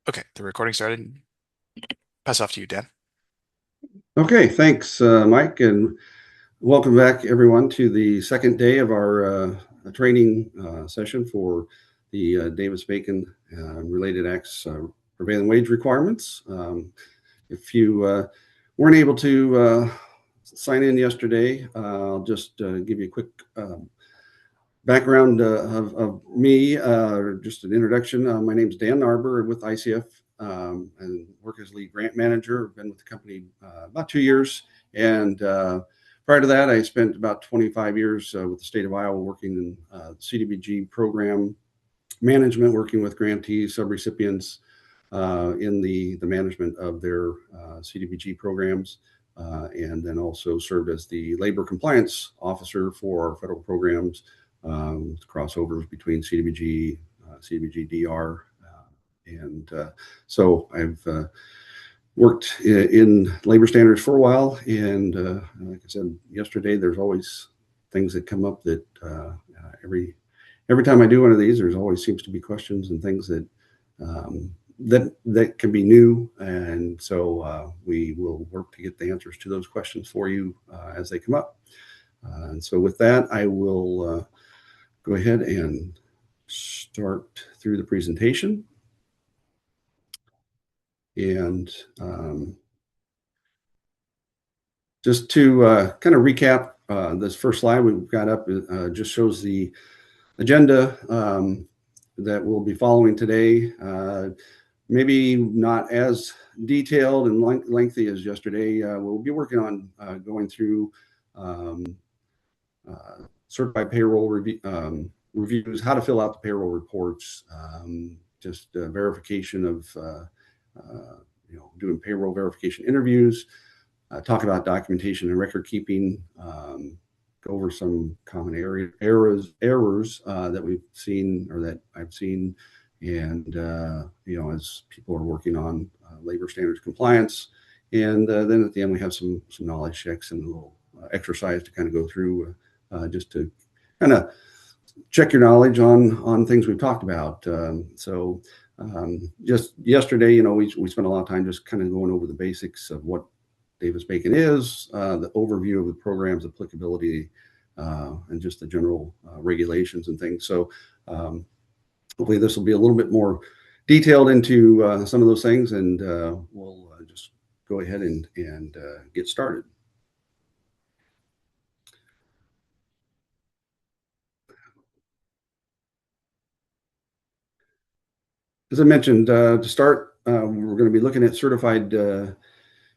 Okay, the recording started. Pass off to you, Dan. Okay, thanks, Mike, and welcome back, everyone, to the second day of our training session for the Davis-Bacon related acts prevailing wage requirements. If you weren't able to sign in yesterday, I'll just give you a quick background of me, just an introduction. My name is Dan Narber with ICF and work as lead grant manager. I've been with the company about 2 years. And prior to that, I spent about 25 years with the state of Iowa working in CDBG program management, working with grantees, subrecipients in the management of their CDBG programs. And then also served as the labor compliance officer for our federal programs, crossovers between CDBG, CDBG DR, and so I've worked in labor standards for a while. And like I said yesterday, there's always things that come up that every time I do one of these, there's always seems to be questions and things that that can be new. And so we will work to get the answers to those questions for you as they come up. And so with that, I will go ahead and start through the presentation. And just to kind of recap, this first slide we've got up just shows the agenda that we'll be following today. Maybe not as detailed and lengthy as yesterday. We'll be working on going through certified payroll reviews, how to fill out the payroll reports, just verification of, doing payroll verification interviews, talk about documentation and record keeping, go over some common errors that we've seen or that I've seen, and as people are working on labor standards compliance. And then at the end, we have some knowledge checks and a little exercise to kind of go through just to kind of check your knowledge on things we've talked about. So just yesterday, we spent a lot of time just kind of going over the basics of what Davis-Bacon is, the overview of the program's applicability, and just the general regulations and things. So hopefully this will be a little bit more detailed into some of those things, and we'll just go ahead and get started. As I mentioned, to start, we're going to be looking at certified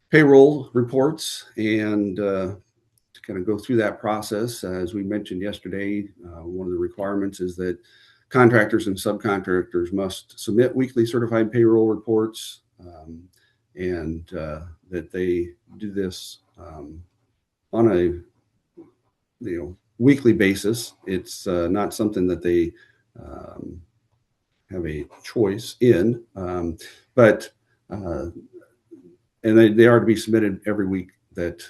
payroll reports and to kind of go through that process. As we mentioned yesterday, one of the requirements is that contractors and subcontractors must submit weekly certified payroll reports, and that they do this on a weekly basis. It's not something that they have a choice in, but and they are to be submitted every week that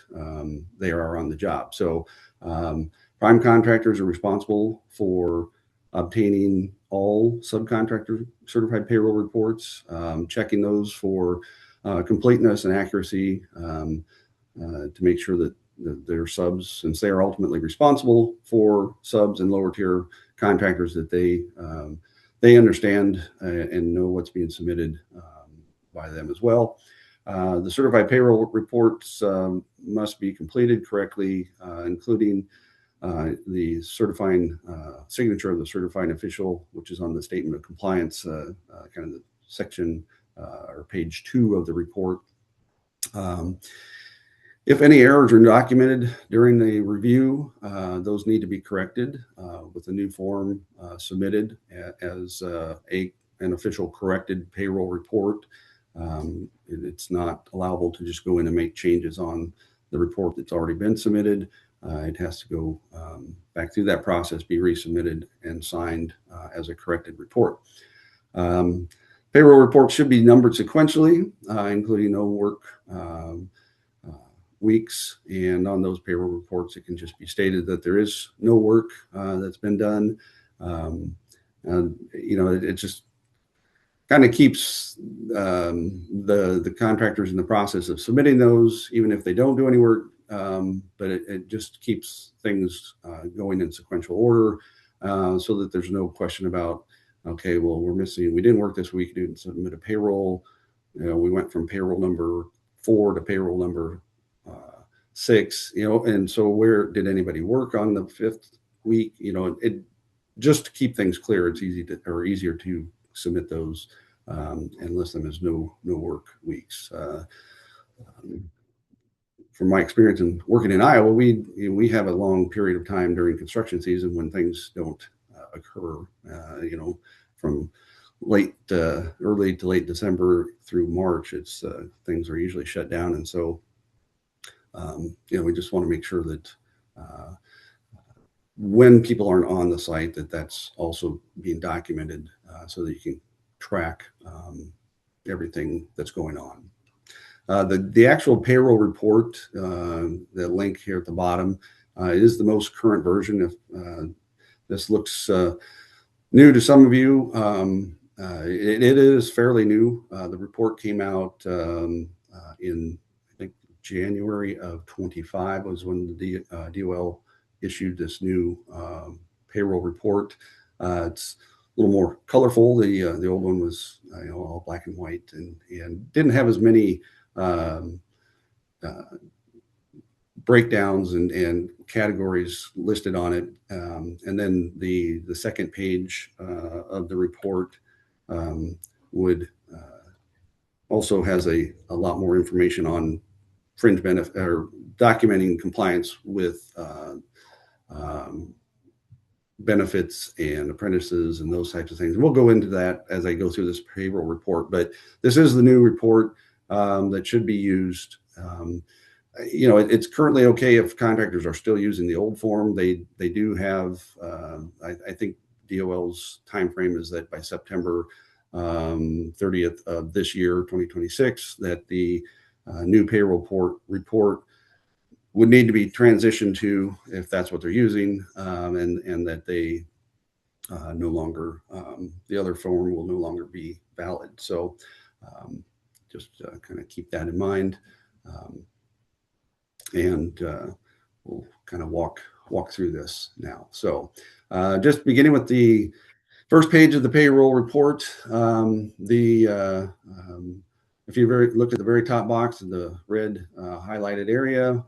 they are on the job. So prime contractors are responsible for obtaining all subcontractor certified payroll reports, checking those for completeness and accuracy, to make sure that their subs, since they are ultimately responsible for subs and lower tier contractors, that they understand and know what's being submitted by them as well. The certified payroll reports must be completed correctly, including the certifying signature of the certifying official, which is on the statement of compliance, kind of the section or page 2 of the report. If any errors are documented during the review, those need to be corrected with a new form submitted as an official corrected payroll report. It's not allowable to just go in and make changes on the report that's already been submitted. It has to go back through that process, be resubmitted and signed as a corrected report. Payroll reports should be numbered sequentially, including no work weeks. And on those payroll reports, it can just be stated that there is no work that's been done. It just kind of keeps the contractors in the process of submitting those, even if they don't do any work. But it just keeps things going in sequential order, so that there's no question about, okay, well, we didn't work this week, didn't submit a payroll. We went from payroll number 4 to payroll number 6, and so where did anybody work on the 5th week? It just to keep things clear, it's easier to submit those and list them as no work weeks. From my experience in working in Iowa, we have a long period of time during construction season when things don't occur. From early to late December through March, it's things are usually shut down, and so we just want to make sure that when people aren't on the site, that's also being documented, so that you can track everything that's going on. The actual payroll report, the link here at the bottom, is the most current version. If this looks new to some of you, it is fairly new. The report came out in, I think, January of 25 was when the DOL issued this new payroll report. It's a little more colorful. The old one was all black and white and didn't have as many breakdowns and categories listed on it. And then the second page of the report would also has a lot more information on fringe benefit or documenting compliance with benefits and apprentices and those types of things. We'll go into that as I go through this payroll report, but this is the new report that should be used. It's currently okay if contractors are still using the old form. They do have, I think DOL's timeframe is that by September 30th of this year, 2026, that the new payroll report would need to be transitioned to, if that's what they're using, and that they no longer, the other form will no longer be valid. So just kind of keep that in mind. And we'll kind of walk through this now. So just beginning with the first page of the payroll report, if you looked at the very top box in the red highlighted area,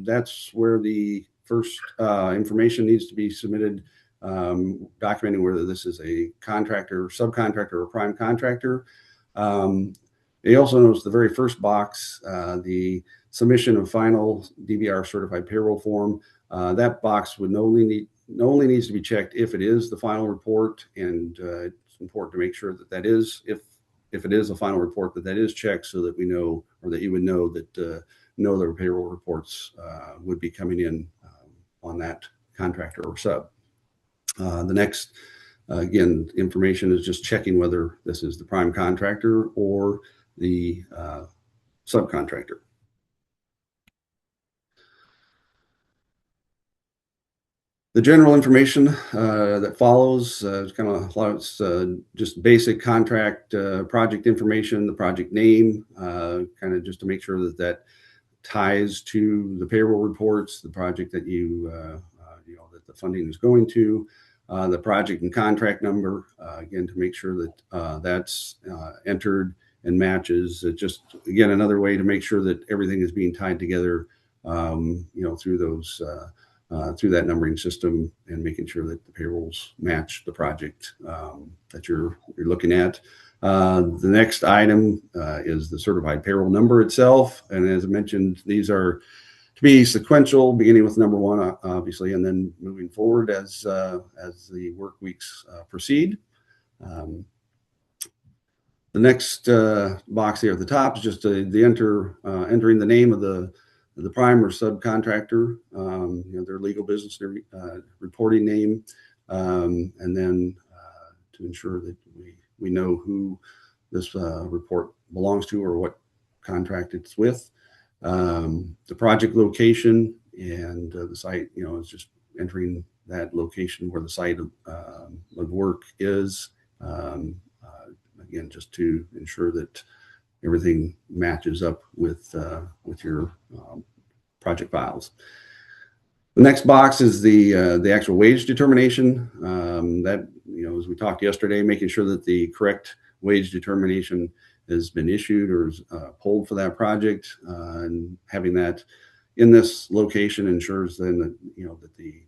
that's where the first information needs to be submitted, documenting whether this is a contractor, subcontractor, or prime contractor. You also notice the very first box, the submission of final DBRA certified payroll form. That box would only needs to be checked if it is the final report, and it's important to make sure that is, if it is a final report, that is checked, so that we know, or that you would know that no other payroll reports would be coming in on that contractor or sub. The next, again, information is just checking whether this is the prime contractor or the subcontractor. The general information that follows is kind of just basic contract project information, the project name, kind of just to make sure that ties to the payroll reports, the project that that the funding is going to, the project and contract number, again, to make sure that that's entered and matches. It's just, again, another way to make sure that everything is being tied together, through those. Through that numbering system, and making sure that the payrolls match the project that you're looking at. The next item is the certified payroll number itself, and as I mentioned, these are to be sequential, beginning with number 1, obviously, and then moving forward as the work weeks proceed. The next box here at the top is just entering the name of the prime or subcontractor, their legal business, their reporting name, and then to ensure that we know who this report belongs to or what contract it's with. The project location and the site, is just entering that location where the site of work is. Again, again, just to ensure that everything matches up with your project files. The next box is the actual wage determination. That, as we talked yesterday, making sure that the correct wage determination has been issued or is pulled for that project, and having that in this location ensures then that that the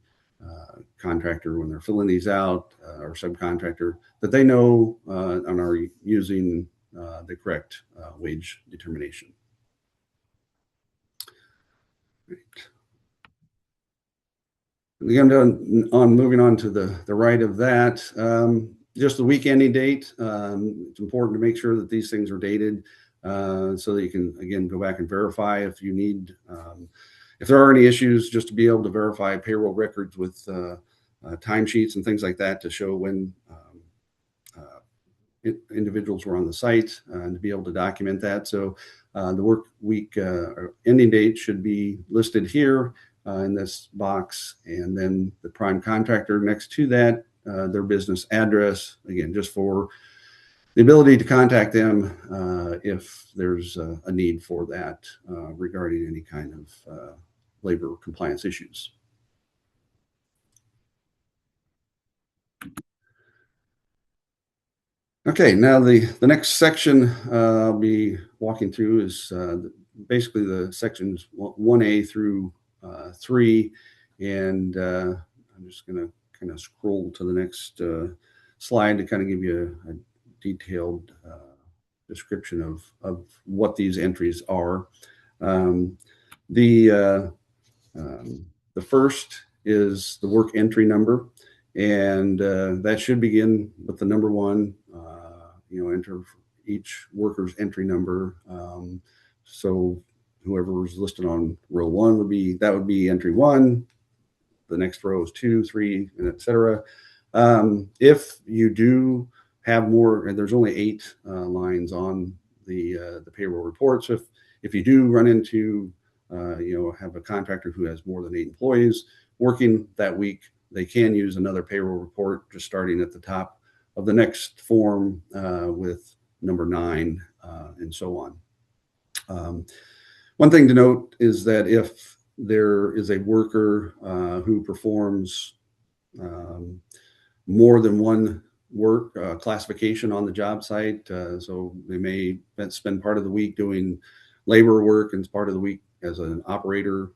contractor, when they're filling these out, or subcontractor, that they know and are using the correct wage determination. Right. Again, moving on to the right of that, just the week ending date. It's important to make sure that these things are dated so that you can, again, go back and verify if you need, if there are any issues, just to be able to verify payroll records with timesheets and things like that to show when individuals were on the site, and to be able to document that. So the work week ending date should be listed here in this box, and then the prime contractor next to that, their business address, again, just for the ability to contact them if there's a need for that regarding any kind of labor compliance issues. Okay, now the next section I'll be walking through is basically the sections 1A through 3, and I'm just going to kind of scroll to the next slide to kind of give you a detailed description of what these entries are. The first is the work entry number, and that should begin with the number 1. Enter each worker's entry number. So whoever was listed on row 1 would be entry 1. The next row is 2, 3, and etc. If you do have more, and there's only 8 lines on the payroll report, so if you do run into have a contractor who has more than 8 employees working that week, they can use another payroll report, just starting at the top of the next form with number 9 and so on. One thing to note is that if there is a worker who performs more than one work classification on the job site, so they may spend part of the week doing labor work and part of the week as an operator,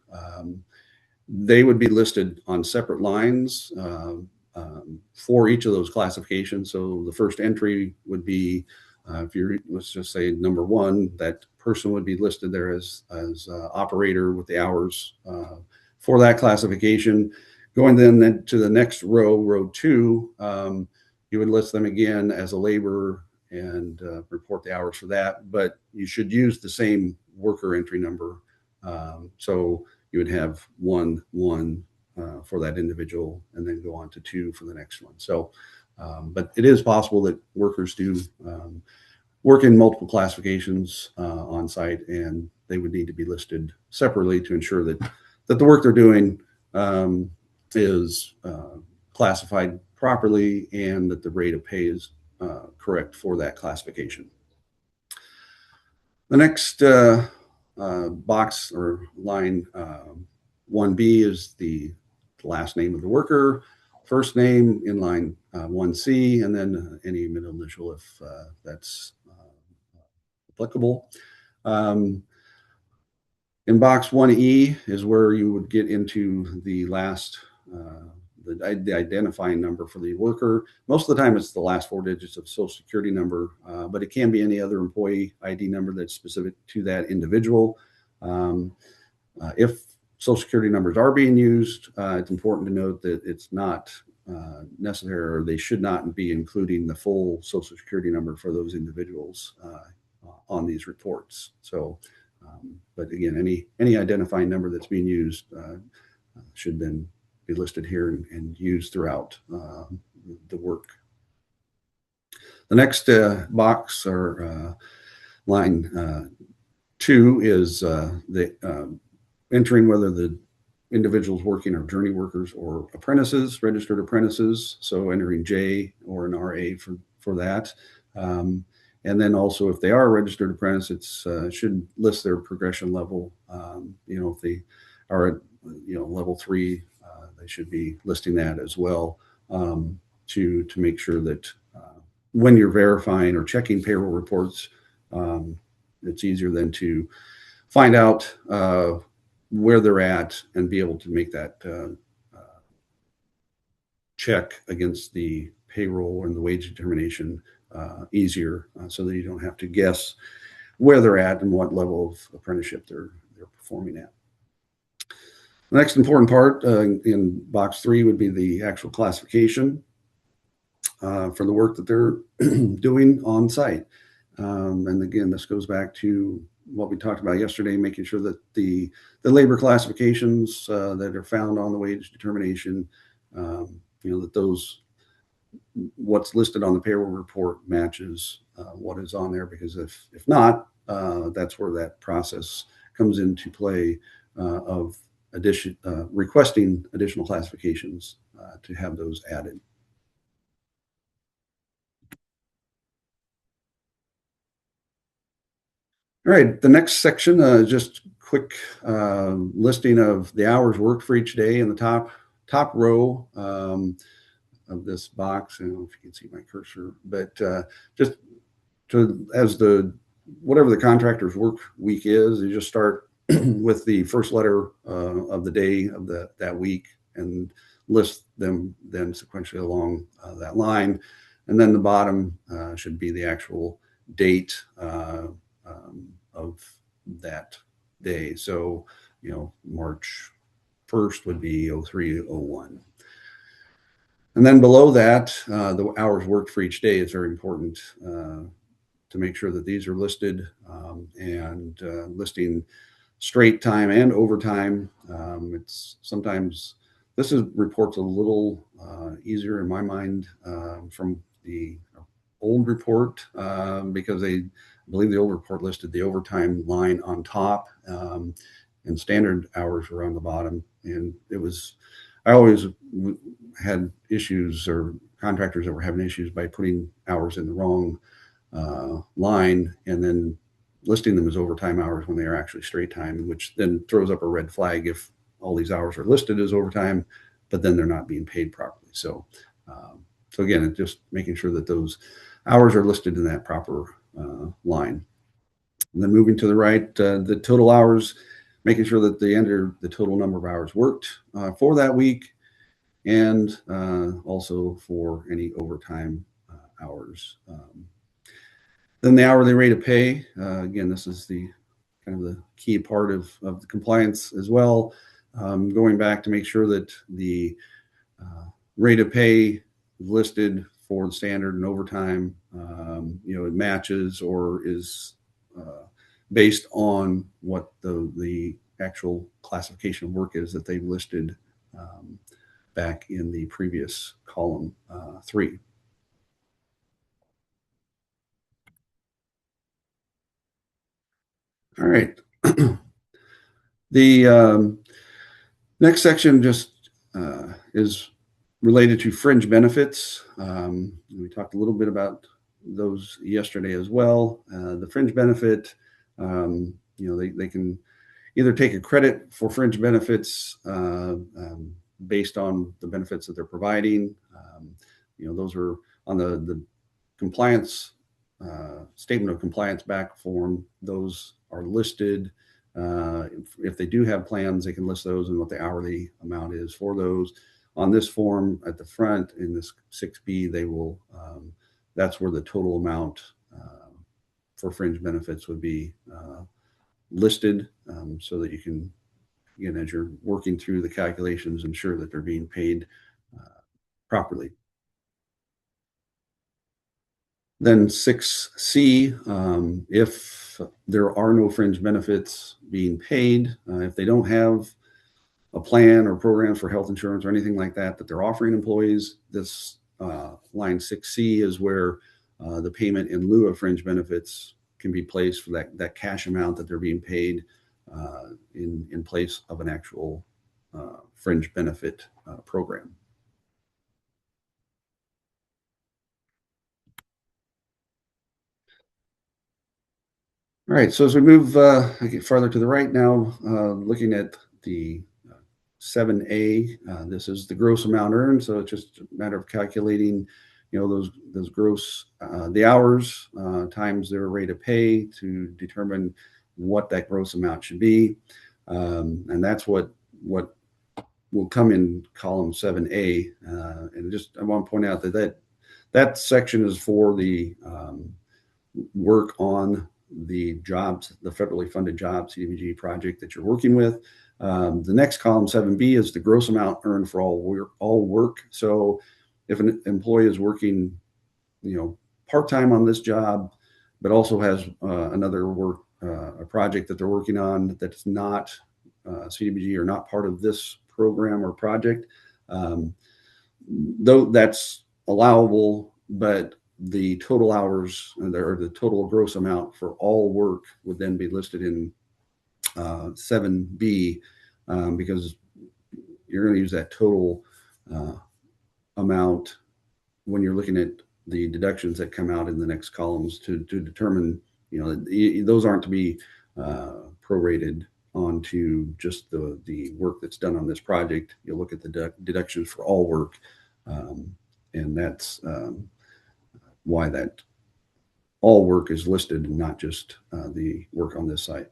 they would be listed on separate lines for each of those classifications. So the first entry would be, if you're, let's just say number 1, that person would be listed there as operator with the hours for that classification. Going then to the next row 2, you would list them again as a laborer and report the hours for that, but you should use the same worker entry number. So you would have 1 for that individual, and then go on to 2 for the next one. So, but it is possible that workers do work in multiple classifications on site, and they would need to be listed separately to ensure that the work they're doing is classified properly and that the rate of pay is correct for that classification. The next box or line 1B is the last name of the worker, first name in line 1C, and then any middle initial if that's applicable. In box 1E is where you would get into the last, the identifying number for the worker. Most of the time it's the last 4 digits of Social Security number, but it can be any other employee ID number that's specific to that individual. If Social Security numbers are being used, it's important to note that it's not necessary, or they should not be including the full Social Security number for those individuals on these reports. So, but again, any identifying number that's being used should then be listed here and used throughout the work. The next box or line 2 is the entering whether the individuals working are journey workers or apprentices, registered apprentices. So entering J or an RA for that. And then also, if they are a registered apprentice, it should list their progression level. If they are at level 3, they should be listing that as well, to make sure that when you're verifying or checking payroll reports, it's easier than to find out where they're at and be able to make that check against the payroll and the wage determination easier, so that you don't have to guess where they're at and what level of apprenticeship they're performing at. The next important part in box 3 would be the actual classification for the work that they're doing on site. And again, this goes back to what we talked about yesterday, making sure that the labor classifications that are found on the wage determination, that those, what's listed on the payroll report matches what is on there, because if not, that's where that process comes into play of requesting additional classifications to have those added. All right, the next section is just quick listing of the hours worked for each day in the top row of this box. I don't know if you can see my cursor, but just as whatever the contractor's work week is, you just start with the first letter of the day of that week and list them then sequentially along that line. And then the bottom should be the actual date of that day. So, March 1st would be 03/01. And then below that, the hours worked for each day is very important to make sure that these are listed, and listing straight time and overtime. It's sometimes this reports a little easier in my mind from the old report, because I believe the old report listed the overtime line on top, and standard hours were on the bottom. And I always had issues, or contractors that were having issues by putting hours in the wrong line and then listing them as overtime hours when they are actually straight time, which then throws up a red flag if all these hours are listed as overtime, but then they're not being paid properly. So again, it's just making sure that those hours are listed in that proper line. And then moving to the right, the total hours, making sure that they enter the total number of hours worked for that week, and also for any overtime hours. Then the hourly rate of pay. Again, this is the kind of the key part of the compliance as well. Going back to make sure that the rate of pay listed for the standard and overtime, it matches or is based on what the actual classification of work is that they've listed back in the previous column 3. All right. The next section just is related to fringe benefits. We talked a little bit about those yesterday as well. The fringe benefit, they can either take a credit for fringe benefits based on the benefits that they're providing. Those are on the compliance statement of compliance back form. Those are listed. If they do have plans, they can list those and what the hourly amount is for those. On this form at the front in this 6B, they will, that's where the total amount for fringe benefits would be listed, so that you can, again, as you're working through the calculations, ensure that they're being paid properly. Then 6C, if there are no fringe benefits being paid, if they don't have a plan or programs for health insurance or anything like that they're offering employees, this line 6C is where the payment in lieu of fringe benefits can be placed for that cash amount that they're being paid in place of an actual fringe benefit program. All right, so as we move I get farther to the right now, looking at the 7A, this is the gross amount earned. So it's just a matter of calculating, those gross the hours times their rate of pay to determine what that gross amount should be, and that's what will come in column 7A. And just I want to point out that section is for the work on the jobs, the federally funded job CDBG project that you're working with. The next column, 7B, is the gross amount earned for all work. So if an employee is working, part-time on this job, but also has another work, a project that they're working on that's not CDBG or not part of this program or project, though that's allowable, but the total hours or the total gross amount for all work would then be listed in 7B, because you're going to use that total amount when you're looking at the deductions that come out in the next columns to determine, those aren't to be prorated onto just the work that's done on this project. You'll look at the deductions for all work, and that's why that all work is listed and not just the work on this site.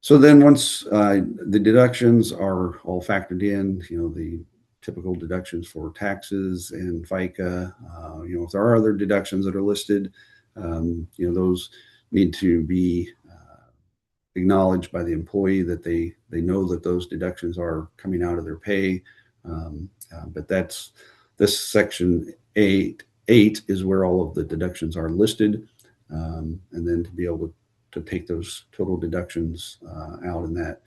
So then once the deductions are all factored in, the typical deductions for taxes and FICA, if there are other deductions that are listed, those need to be acknowledged by the employee that they know that those deductions are coming out of their pay. But that's this section 8 is where all of the deductions are listed, and then to be able to take those total deductions out, and that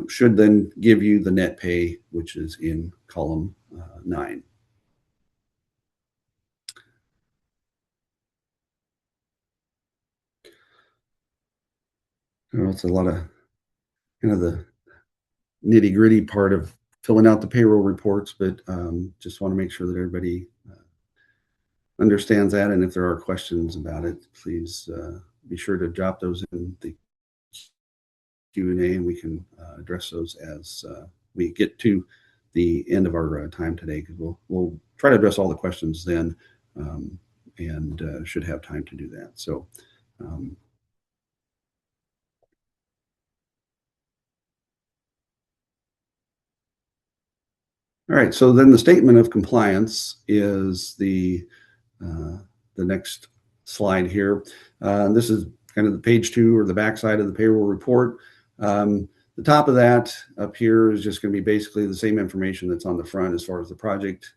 should then give you the net pay, which is in column 9. It's a lot of kind of the nitty gritty part of filling out the payroll reports, but just want to make sure that everybody understands that. And if there are questions about it, please be sure to drop those in the Q&A, and we can address those as we get to the end of our time today, because we'll try to address all the questions then, and should have time to do that. So all right, so then the statement of compliance is the next slide here. This is kind of the page 2 or the backside of the payroll report. The top of that up here is just going to be basically the same information that's on the front as far as the project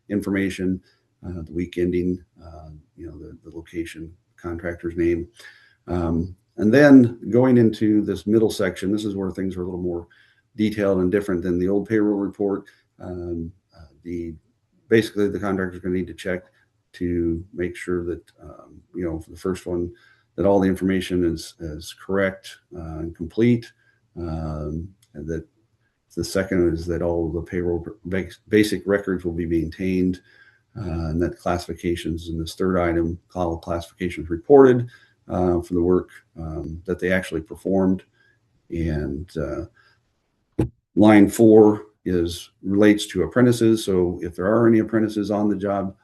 information, the week ending, the location, contractor's name. And then going into this middle section, this is where things are a little more detailed and different than the old payroll report. Basically the contractor is going to need to check to make sure that, for the first one, that all the information is correct and complete. And that the second is that all of the payroll basic records will be maintained, and that classifications in this third item, all classifications reported for the work that they actually performed. And line 4 relates to apprentices. So if there are any apprentices on the job,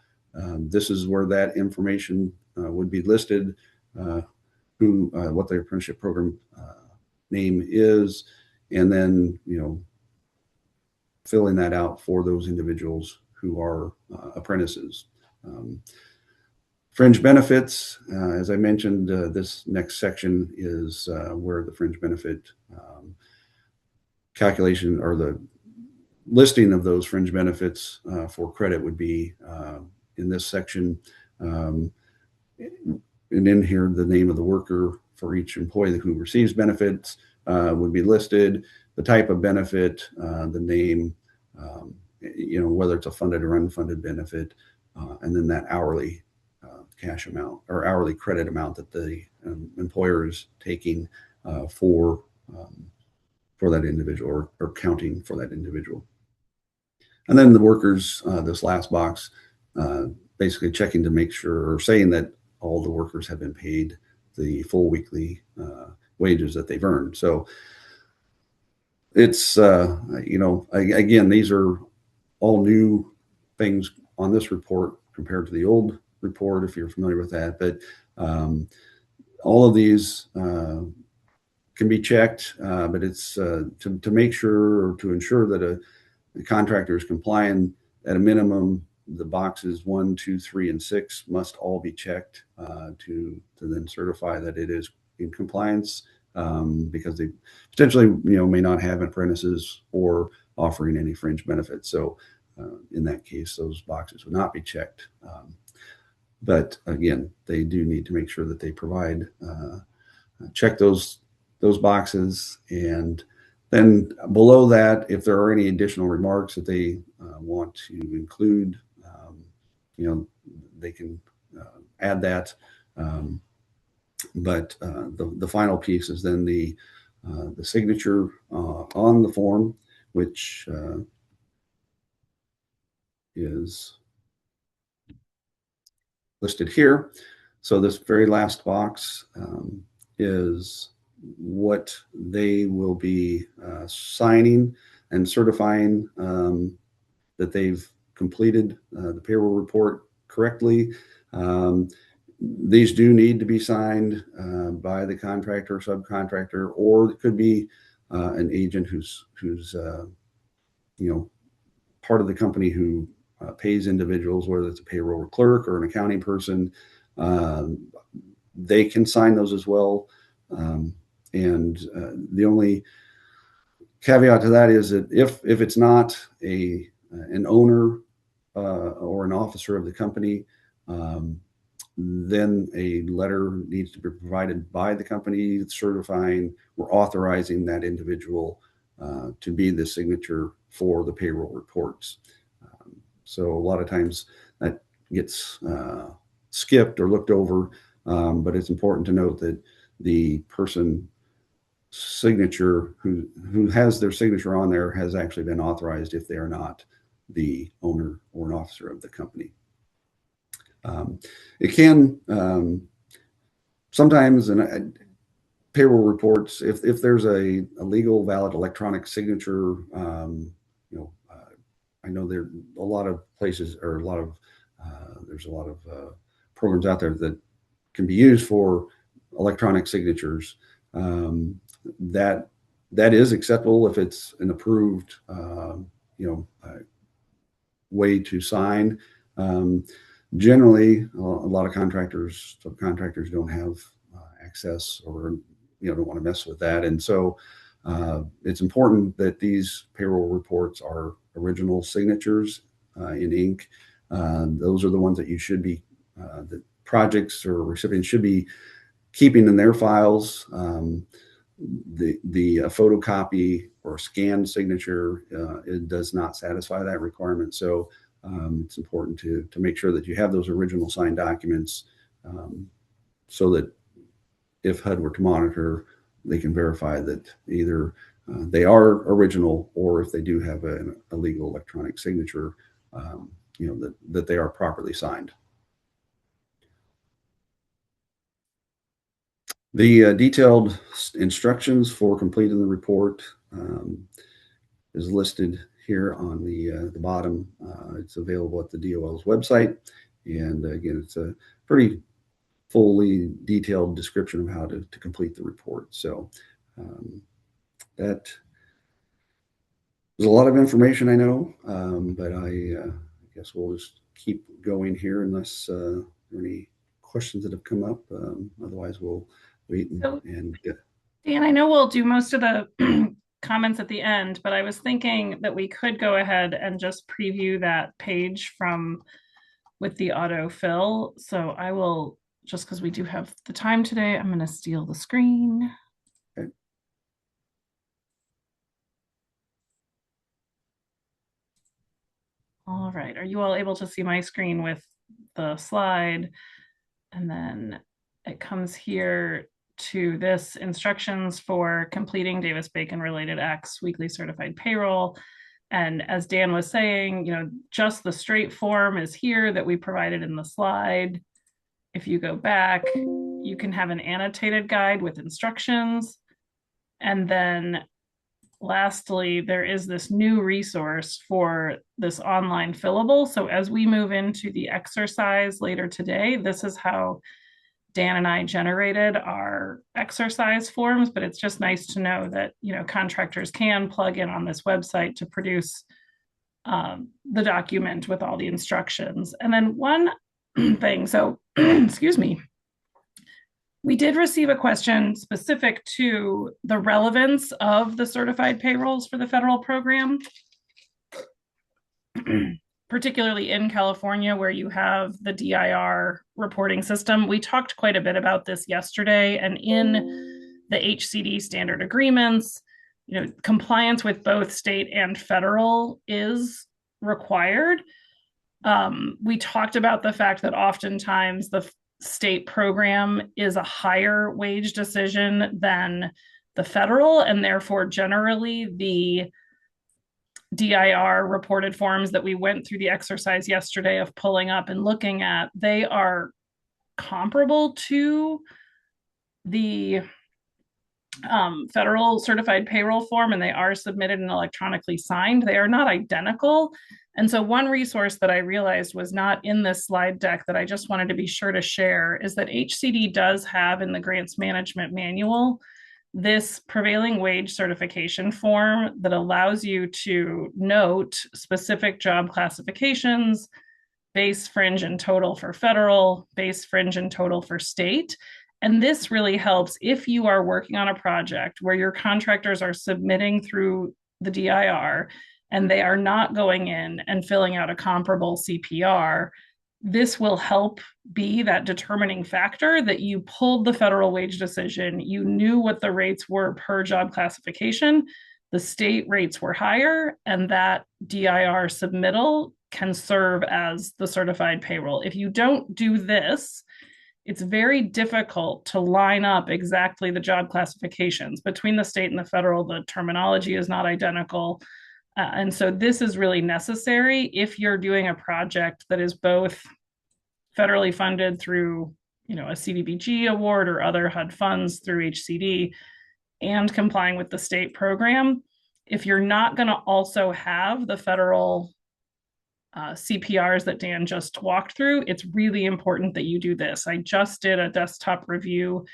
this is where that information would be listed, what their apprenticeship program name is, and then filling that out for those individuals who are apprentices. Fringe benefits, as I mentioned, this next section is where the fringe benefit calculation or the listing of those fringe benefits for credit would be in this section. And in here, the name of the worker for each employee who receives benefits would be listed, the type of benefit, the name, whether it's a funded or unfunded benefit, and then that hourly cash amount or hourly credit amount that the employer is taking for that individual or counting for that individual. And then the workers, this last box, basically checking to make sure or saying that all the workers have been paid the full weekly wages that they've earned. So it's, again, these are all new things on this report compared to the old report, if you're familiar with that. But all of these can be checked, but it's to make sure, or to ensure that the contractor is compliant. At a minimum, the boxes 1, 2, 3, and 6 must all be checked to then certify that it is in compliance, because they potentially may not have apprentices or offering any fringe benefits. So in that case, those boxes would not be checked. But again, they do need to make sure that they provide check those boxes, and then below that, if there are any additional remarks that they want to include, they can add that. But the final piece is then the signature on the form, which is listed here. So this very last box is what they will be signing and certifying that they've completed the payroll report correctly. These do need to be signed by the contractor, subcontractor, or it could be an agent who's part of the company who pays individuals, whether it's a payroll clerk or an accounting person. They can sign those as well. And the only caveat to that is that if it's not an owner or an officer of the company, then a letter needs to be provided by the company certifying or authorizing that individual to be the signature for the payroll reports. So a lot of times that gets skipped or looked over, but it's important to note that the person signature who has their signature on there has actually been authorized if they are not the owner or an officer of the company. It can sometimes, and payroll reports, if there's a legal valid electronic signature, I know there are a lot of places, or there's a lot of programs out there that can be used for electronic signatures. That is acceptable if it's an approved way to sign. Generally, a lot of subcontractors don't have access, or don't want to mess with that, and so it's important that these payroll reports are original signatures in ink. Those are the ones that you should be, the projects or recipients should be keeping in their files. The photocopy or scanned signature, it does not satisfy that requirement. So it's important to make sure that you have those original signed documents, so that if HUD were to monitor, they can verify that either they are original, or if they do have a legal electronic signature, that they are properly signed. The detailed instructions for completing the report is listed here on the bottom. It's available at the DOL's website, and again, it's a pretty fully detailed description of how to complete the report. So that is a lot of information, I know, but I guess we'll just keep going here unless there are any questions that have come up. Otherwise, we'll wait and get. Dan, I know we'll do most of the comments at the end, but I was thinking that we could go ahead and just preview that page with the autofill. So I will, just because we do have the time today, I'm going to steal the screen. Okay. All right. Are you all able to see my screen with the slide? And then it comes here to this instructions for completing Davis-Bacon related acts weekly certified payroll. And as Dan was saying, just the straight form is here that we provided in the slide. if you go back, you can have an annotated guide with instructions. And then lastly, there is this new resource for this online fillable. So as we move into the exercise later today, this is how Dan and I generated our exercise forms, but it's just nice to know that, contractors can plug in on this website to produce the document with all the instructions. And then one thing, so excuse me, we did receive a question specific to the relevance of the certified payrolls for the federal program, particularly in California, where you have the DIR reporting system. We talked quite a bit about this yesterday, and in the HCD standard agreements, compliance with both state and federal is required. We talked about the fact that oftentimes the state program is a higher wage decision than the federal, and therefore generally the DIR reported forms that we went through the exercise yesterday of pulling up and looking at, they are comparable to the federal certified payroll form, and they are submitted and electronically signed. They are not identical. And so one resource that I realized was not in this slide deck that I just wanted to be sure to share is that HCD does have in the grants management manual this prevailing wage certification form that allows you to note specific job classifications, base, fringe, and total for federal, base, fringe, and total for state. And this really helps if you are working on a project where your contractors are submitting through the DIR and they are not going in and filling out a comparable CPR. This will help be that determining factor that you pulled the federal wage decision. You knew what the rates were per job classification. The state rates were higher, and that DIR submittal can serve as the certified payroll. If you don't do this, it's very difficult to line up exactly the job classifications between the state and the federal. The terminology is not identical. And so this is really necessary if you're doing a project that is both federally funded through, a CDBG award or other HUD funds through HCD and complying with the state program. If you're not going to also have the federal CPRs that Dan just walked through, it's really important that you do this. I just did a desktop review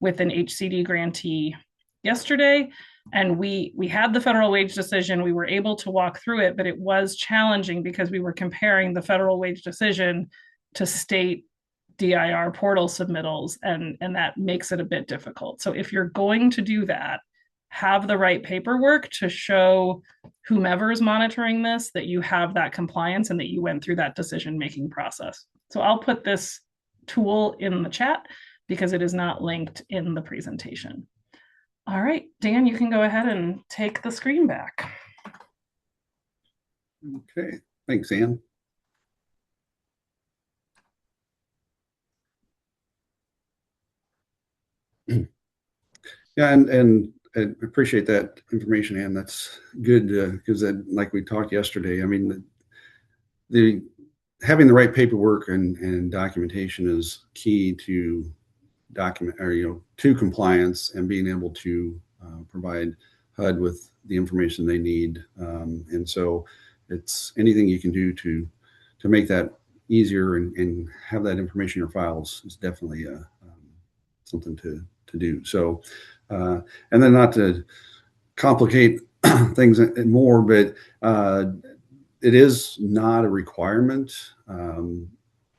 with an HCD grantee yesterday, and we had the federal wage decision. We were able to walk through it, but it was challenging because we were comparing the federal wage decision to state DIR portal submittals, and that makes it a bit difficult. So if you're going to do that, have the right paperwork to show whomever is monitoring this that you have that compliance and that you went through that decision-making process. So I'll put this tool in the chat because it is not linked in the presentation. All right, Dan, you can go ahead and take the screen back. Okay, thanks, Ann. Yeah, and I appreciate that information, Ann. That's good because, like we talked yesterday, I mean, the having the right paperwork and documentation is key to to compliance and being able to provide HUD with the information they need. And so it's anything you can do to make that easier and have that information in your files is definitely something to do. So, and then not to complicate things more, but it is not a requirement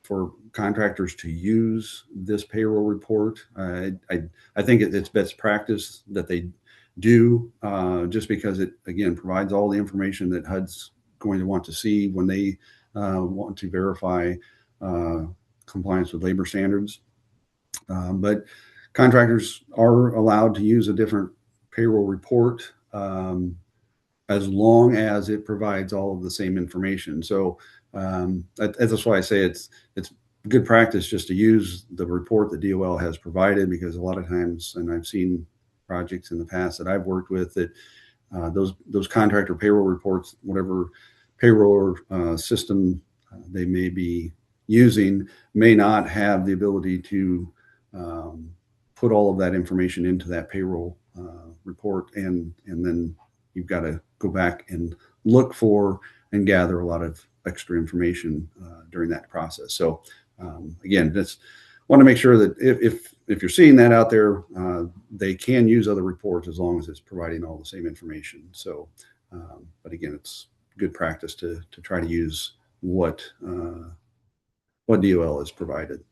for contractors to use this payroll report. I think it's best practice that they do, just because it, again, provides all the information that HUD's going to want to see when they want to verify compliance with labor standards. But contractors are allowed to use a different payroll report as long as it provides all of the same information. So that's why I say it's good practice just to use the report that DOL has provided, because a lot of times, and I've seen projects in the past that I've worked with, that those contractor payroll reports, whatever payroll system they may be using may not have the ability to put all of that information into that payroll report, and then you've got to go back and look for and gather a lot of extra information during that process. So again, just want to make sure that if you're seeing that out there, they can use other reports as long as it's providing all the same information. So, but again, it's good practice to try to use what DOL has provided.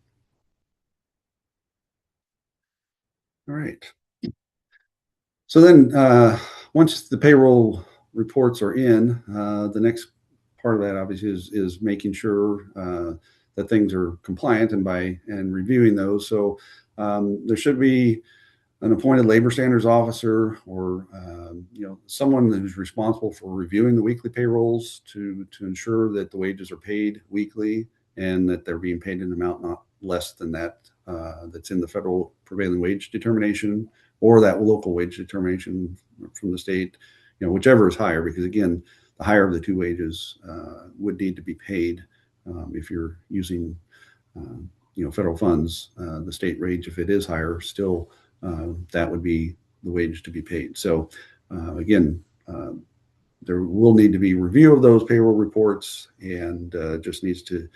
All right. So then once the payroll reports are in, the next part of that obviously is making sure that things are compliant and reviewing those. So there should be an appointed labor standards officer, or someone who's responsible for reviewing the weekly payrolls to ensure that the wages are paid weekly and that they're being paid in an amount not less than that that's in the federal prevailing wage determination or that local wage determination from the state, whichever is higher, because again, the higher of the two wages would need to be paid if you're using federal funds. The state wage, if it is higher, still that would be the wage to be paid. So again, there will need to be review of those payroll reports, and just needs to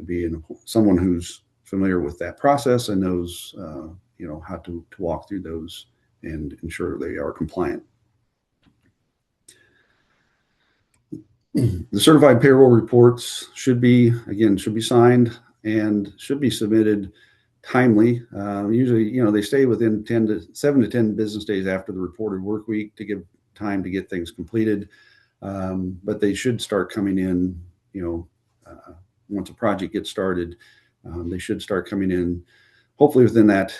be someone who's familiar with that process and knows how to walk through those and ensure they are compliant. The certified payroll reports should be signed and should be submitted timely. Usually, they stay within 7 to 10 business days after the reported work week to give time to get things completed. But they should start coming in, once a project gets started, they should start coming in hopefully within that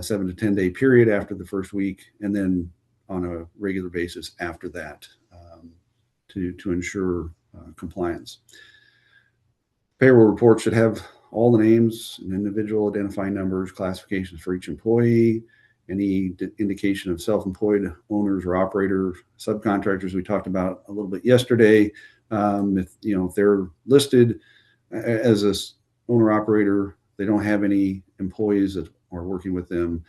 7 to 10 day period after the first week, and then on a regular basis after that to ensure compliance. Payroll report should have all the names and individual identifying numbers, classifications for each employee, any indication of self-employed owners or operators, subcontractors we talked about a little bit yesterday. If they're listed as a owner operator, they don't have any employees that are working with them,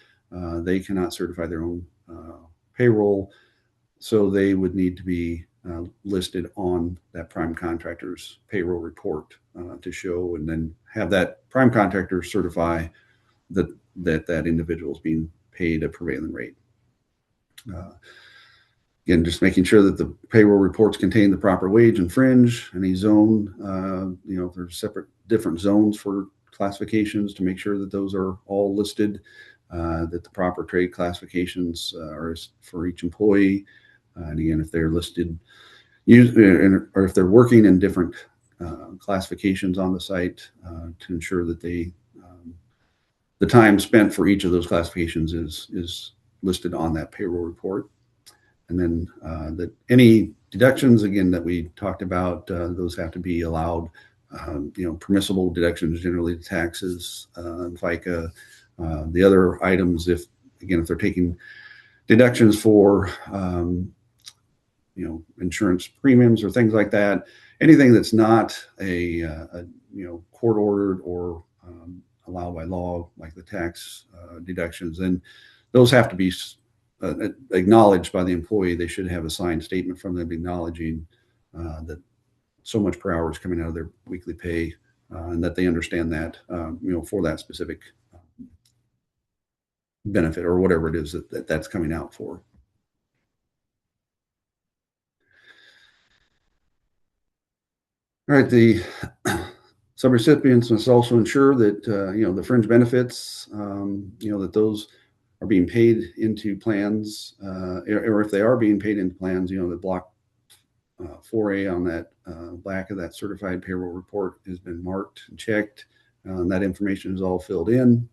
they cannot certify their own payroll, so they would need to be listed on that prime contractor's payroll report to show, and then have that prime contractor certify that individual is being paid a prevailing rate. Again, just making sure that the payroll reports contain the proper wage and fringe, any zone, there's different zones for classifications, to make sure that those are all listed, that the proper trade classifications are for each employee. And again, if they're listed, or if they're working in different classifications on the site, to ensure that the time spent for each of those classifications is listed on that payroll report. And then that any deductions, again, that we talked about, those have to be allowed, permissible deductions, generally taxes, FICA, the other items, if they're taking deductions for insurance premiums or things like that, anything that's not a court ordered or allowed by law, like the tax deductions, then those have to be acknowledged by the employee. They should have a signed statement from them acknowledging that so much per hour is coming out of their weekly pay, and that they understand that for that specific benefit or whatever it is that's coming out for. All right, the subrecipients must also ensure that the fringe benefits, that those are being paid into plans, or if they are being paid into plans, the block 4A on that back of that certified payroll report has been marked and checked, and that information is all filled in.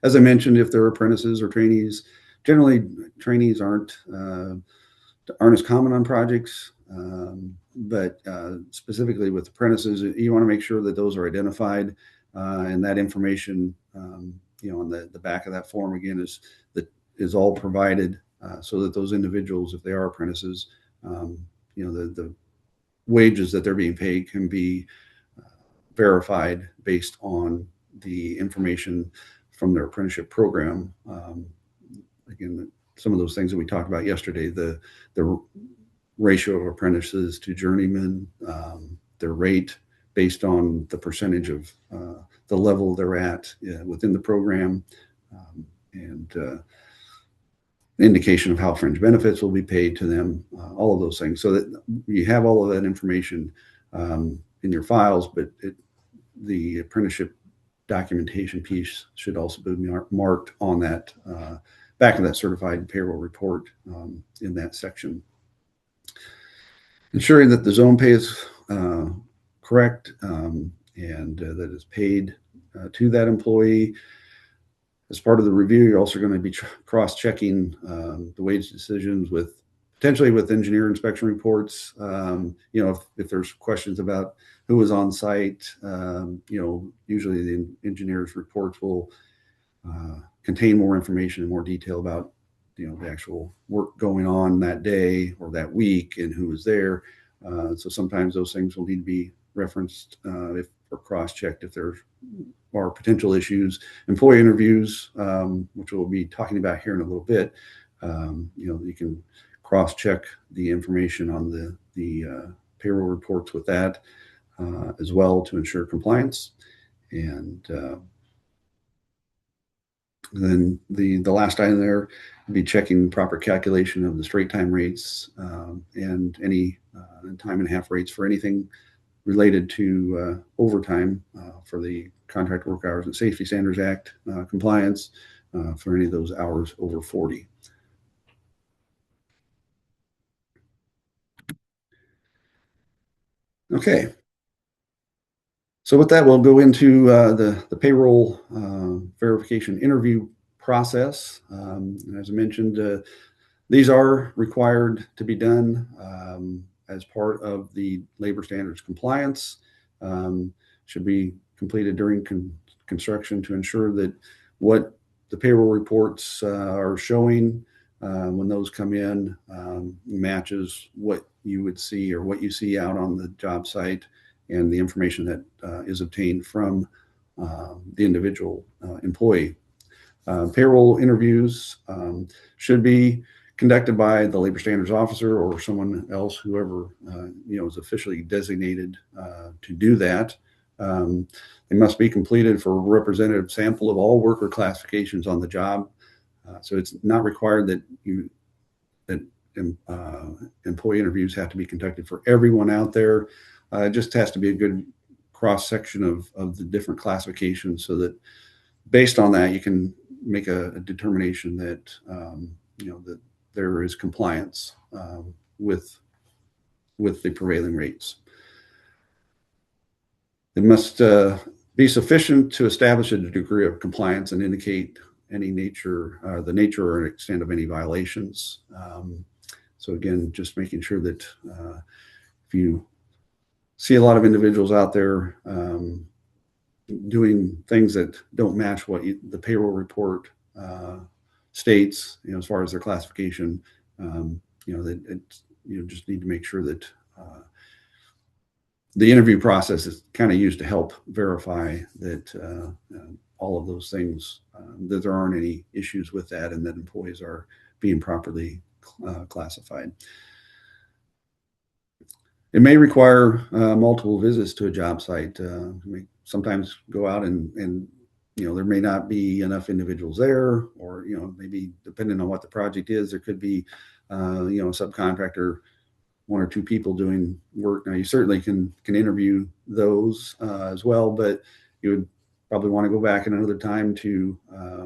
As I mentioned, if there are apprentices or trainees, generally trainees aren't as common on projects, but specifically with apprentices, you want to make sure that those are identified, and that information, on the back of that form, again, is all provided, so that those individuals, if they are apprentices, the wages that they're being paid can be verified based on the information from their apprenticeship program. Again, some of those things that we talked about yesterday, the ratio of apprentices to journeymen, their rate based on the percentage of the level they're at within the program, and indication of how fringe benefits will be paid to them, all of those things, so that you have all of that information in your files, but the apprenticeship documentation piece should also be marked on that back of that certified payroll report in that section. Ensuring that the zone pay is correct and that it's paid to that employee. As part of the review, you're also going to be cross-checking the wage decisions with potentially with engineer inspection reports. If there's questions about who was on site, usually the engineer's reports will contain more information and more detail about the actual work going on that day or that week and who was there. So sometimes those things will need to be referenced or cross-checked if there are potential issues. Employee interviews, which we'll be talking about here in a little bit, you can cross-check the information on the payroll reports with that as well to ensure compliance. And then the last item there would be checking proper calculation of the straight time rates and any time and a half rates for anything related to overtime for the Contract Work Hours and Safety Standards Act compliance for any of those hours over 40. Okay. So with that, we'll go into the payroll verification interview process. As I mentioned, these are required to be done as part of the labor standards compliance. Should be completed during construction to ensure that what the payroll reports are showing when those come in matches what you would see or what you see out on the job site and the information that is obtained from the individual employee. Payroll interviews should be conducted by the labor standards officer or someone else, whoever is officially designated to do that. They must be completed for a representative sample of all worker classifications on the job. So it's not required that employee interviews have to be conducted for everyone out there. It just has to be a good cross section of the different classifications, so that based on that you can make a determination that that there is compliance with the prevailing rates. It must be sufficient to establish a degree of compliance and indicate any nature, the nature or extent of any violations. So again, just making sure that if you see a lot of individuals out there doing things that don't match what the payroll report states, as far as their classification, that you just need to make sure that the interview process is kind of used to help verify that all of those things, that there aren't any issues with that, and that employees are being properly classified. It may require multiple visits to a job site. Sometimes go out and there may not be enough individuals there, or maybe depending on what the project is, there could be a subcontractor, one or two people doing work. Now you certainly can interview those as well, but you would probably want to go back another time to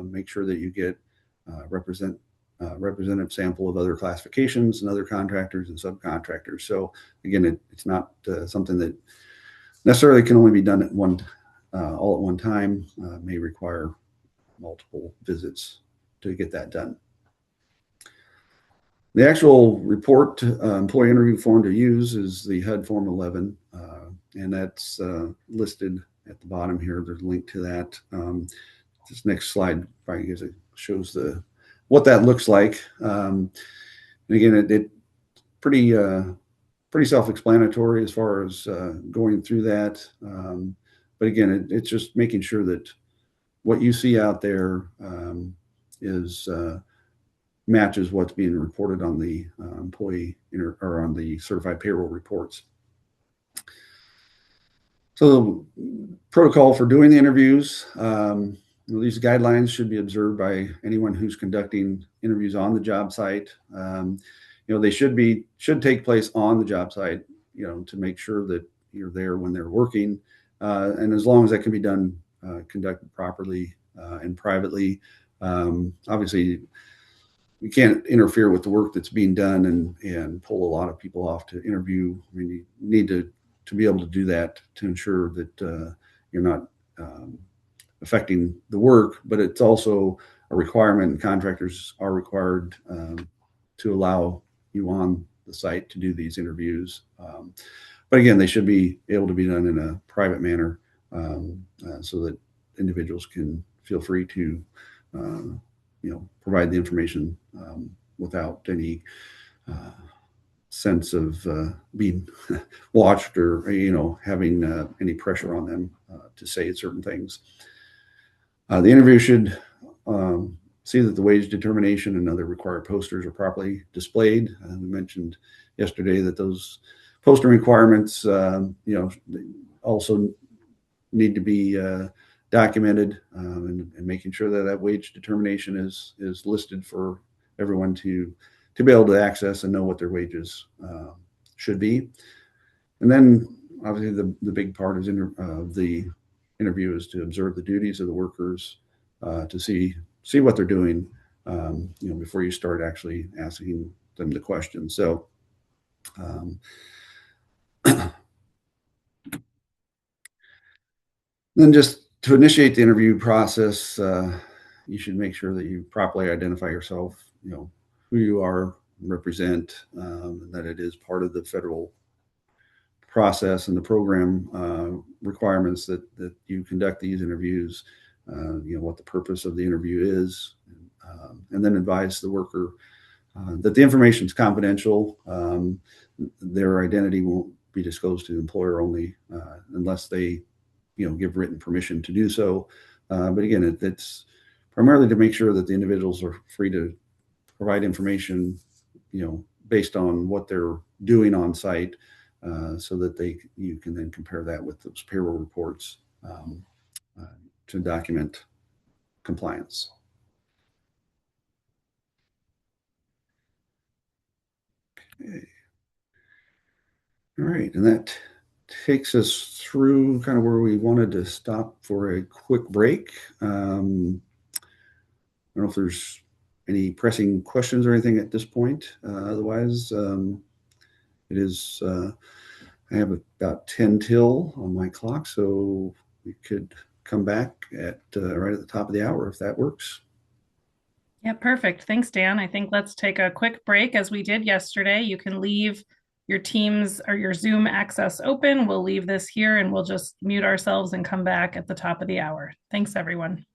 make sure that you get representative sample of other classifications and other contractors and subcontractors. So again, it's not something that necessarily can only be done at all at one time. May require multiple visits to get that done. The actual report employee interview form to use is the HUD Form 11, and that's listed at the bottom here. There's a link to that. This next slide probably gives it shows what that looks like. And again, it pretty self-explanatory as far as going through that. But again, it's just making sure that what you see out there is matches what's being reported on the employee or on the certified payroll reports. So the protocol for doing the interviews, these guidelines should be observed by anyone who's conducting interviews on the job site. They should take place on the job site, to make sure that you're there when they're working. And as long as that can be done, conducted properly and privately. Obviously, we can't interfere with the work that's being done and pull a lot of people off to interview. I mean, you need to be able to do that to ensure that you're not affecting the work, but it's also a requirement, and contractors are required to allow you on the site to do these interviews. But again, they should be able to be done in a private manner so that individuals can feel free to provide the information without any sense of being watched or having any pressure on them to say certain things. The interview should see that the wage determination and other required posters are properly displayed. We mentioned yesterday that those poster requirements, also need to be documented and making sure that that wage determination is listed for everyone to be able to access and know what their wages should be. And then obviously the big part is the interview is to observe the duties of the workers, to see what they're doing, before you start actually asking them the question. So then just to initiate the interview process, you should make sure that you properly identify yourself, who you are, represent, and that it is part of the federal process and the program requirements that you conduct these interviews, what the purpose of the interview is, and then advise the worker that the information is confidential. Their identity won't be disclosed to the employer only unless they give written permission to do so. But again, it's primarily to make sure that the individuals are free to provide information, based on what they're doing on site, so that you can then compare that with those payroll reports to document compliance. Okay. All right, and that takes us through kind of where we wanted to stop for a quick break. I don't know if there's any pressing questions or anything at this point. Otherwise, it is, I have about 10 till on my clock, so we could come back at right at the top of the hour if that works. Yeah, perfect. Thanks, Dan. I think let's take a quick break as we did yesterday. You can leave your Teams or your Zoom access open. We'll leave this here and we'll just mute ourselves and come back at the top of the hour. Thanks, everyone.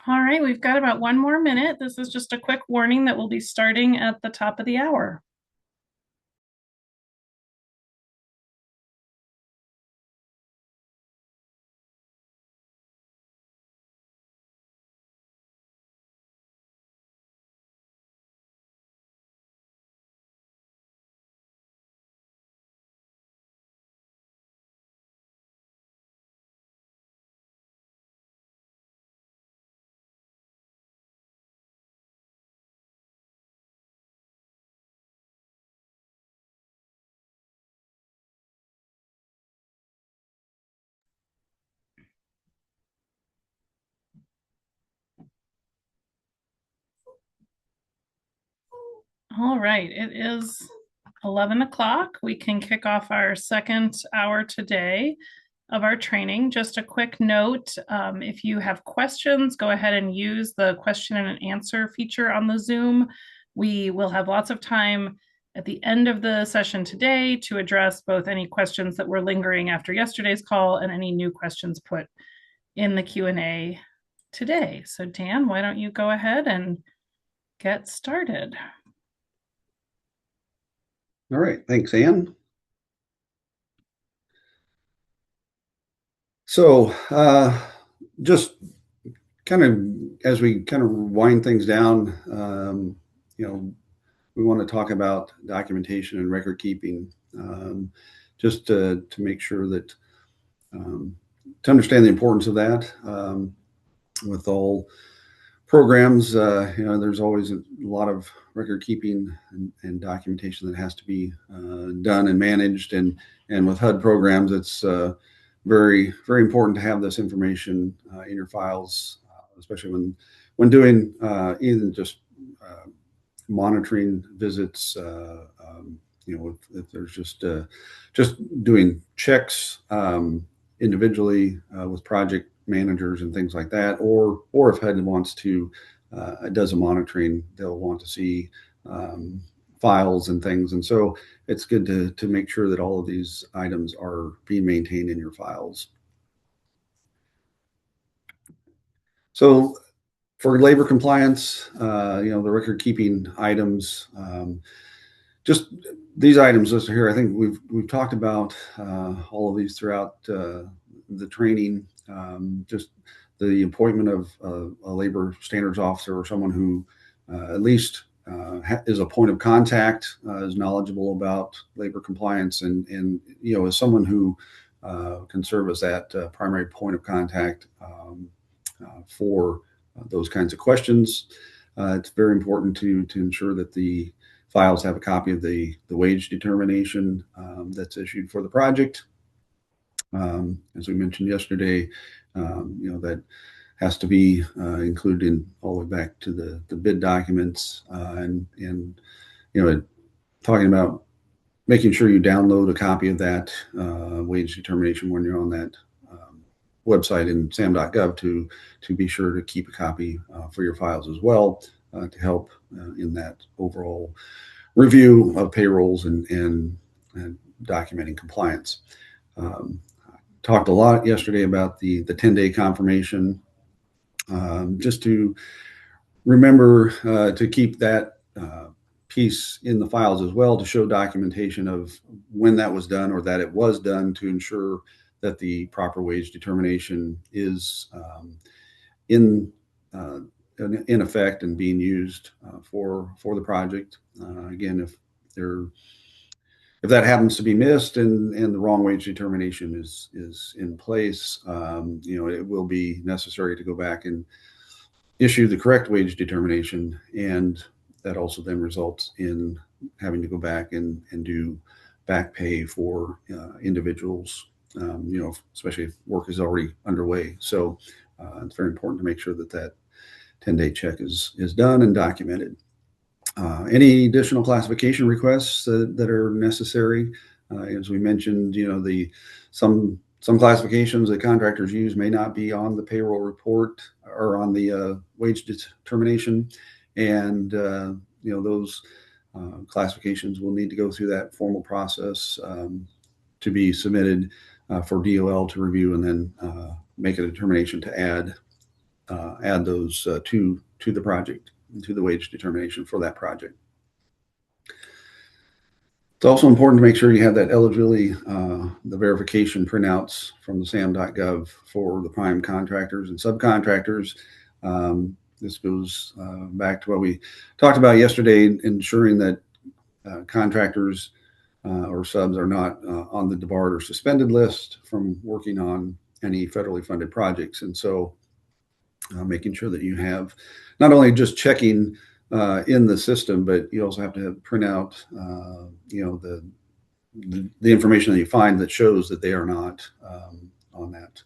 All right, we've got about 1 more minute. This is just a quick warning that we'll be starting at the top of the hour. All right, it is 11 o'clock. We can kick off our second hour today of our training. Just a quick note, if you have questions, go ahead and use the question and answer feature on the Zoom. We will have lots of time at the end of the session today to address both any questions that were lingering after yesterday's call and any new questions put in the Q&A today. So Dan, why don't you go ahead and get started? All right, thanks, Ann. So just kind of as we kind of wind things down, we want to talk about documentation and record keeping, just to make sure that to understand the importance of that. With all programs, there's always a lot of record keeping and documentation that has to be done and managed. And with HUD programs, it's very, very important to have this information in your files, especially when doing even just monitoring visits. If there's just doing checks individually with project managers and things like that, or if HUD wants to does a monitoring, they'll want to see files and things, and so it's good to make sure that all of these items are being maintained in your files. So for labor compliance, the record keeping items, just these items listed here, I think we've talked about all of these throughout the training. Just the appointment of a labor standards officer or someone who at least is a point of contact, is knowledgeable about labor compliance, and is someone who can serve as that primary point of contact for those kinds of questions. It's very important to ensure that the files have a copy of the wage determination that's issued for the project. As we mentioned yesterday, that has to be included in all the way back to the bid documents, and talking about making sure you download a copy of that wage determination when you're on that website in sam.gov to be sure to keep a copy for your files as well, to help in that overall review of payrolls and documenting compliance. Talked a lot yesterday about the 10-day confirmation, just to remember to keep that piece in the files as well, to show documentation of when that was done or that it was done, to ensure that the proper wage determination is in effect and being used for the project. Again, if that happens to be missed and the wrong wage determination is in place, it will be necessary to go back and issue the correct wage determination, and that also then results in having to go back and do back pay for individuals, especially if work is already underway. So it's very important to make sure that 10-day check is done and documented. Any additional classification requests that are necessary, as we mentioned, some classifications that contractors use may not be on the payroll report or on the wage determination, and those classifications will need to go through that formal process to be submitted for DOL to review, and then make a determination to add add those to the project, to the wage determination for that project. It's also important to make sure you have that eligibility, the verification printouts from the sam.gov for the prime contractors and subcontractors. This goes back to what we talked about yesterday, ensuring that contractors or subs are not on the debarred or suspended list from working on any federally funded projects. And so making sure that you have not only just checking in the system, but you also have to print out, the information that you find that shows that they are not on that,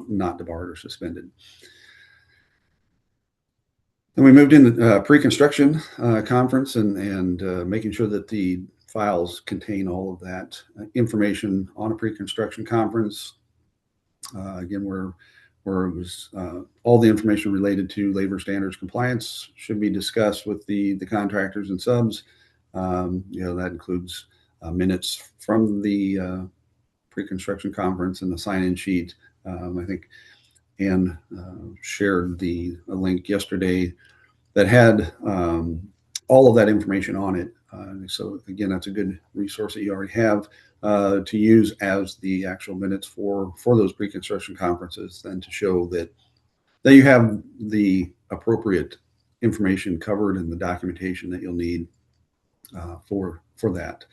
not debarred or suspended. Then we moved into pre-construction conference and making sure that the files contain all of that information on a pre-construction conference. Again, where it was all the information related to labor standards compliance should be discussed with the contractors and subs. That includes minutes from the pre-construction conference and the sign-in sheet. I think Ann shared a link yesterday that had all of that information on it. So again, that's a good resource that you already have to use as the actual minutes for those pre-construction conferences, then to show that you have the appropriate information covered in the documentation that you'll need for that.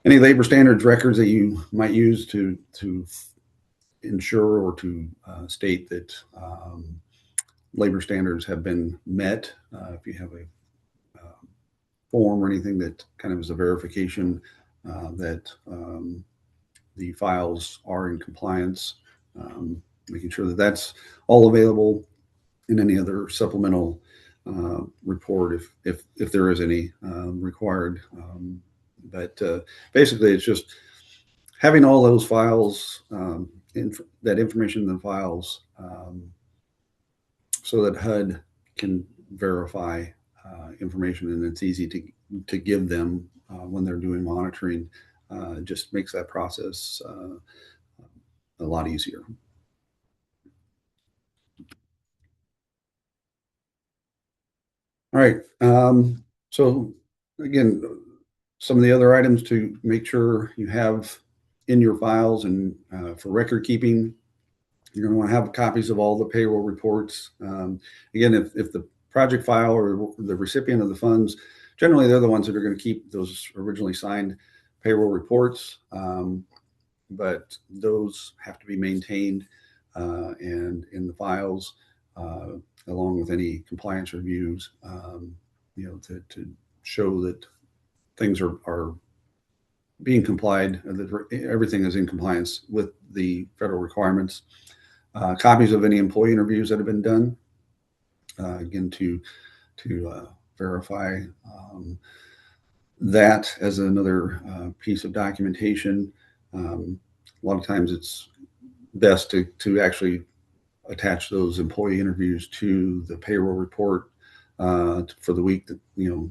Any labor standards records that you might use to ensure or to state that labor standards have been met. If you have a form or anything that kind of is a verification that the files are in compliance, making sure that that's all available in any other supplemental report if there is any required. But basically, it's just having all those files, that information in the files, so that HUD can verify information, and it's easy to give them when they're doing monitoring. It just makes that process a lot easier. All right. So again, some of the other items to make sure you have in your files and for record keeping, you're going to want to have copies of all the payroll reports. Again, if the project file or the recipient of the funds, generally they're the ones that are going to keep those originally signed payroll reports, but those have to be maintained and in the files, along with any compliance reviews, to show that things are being complied, that everything is in compliance with the federal requirements. Copies of any employee interviews that have been done, again, to verify that as another piece of documentation. A lot of times it's best to actually attach those employee interviews to the payroll report for the week that,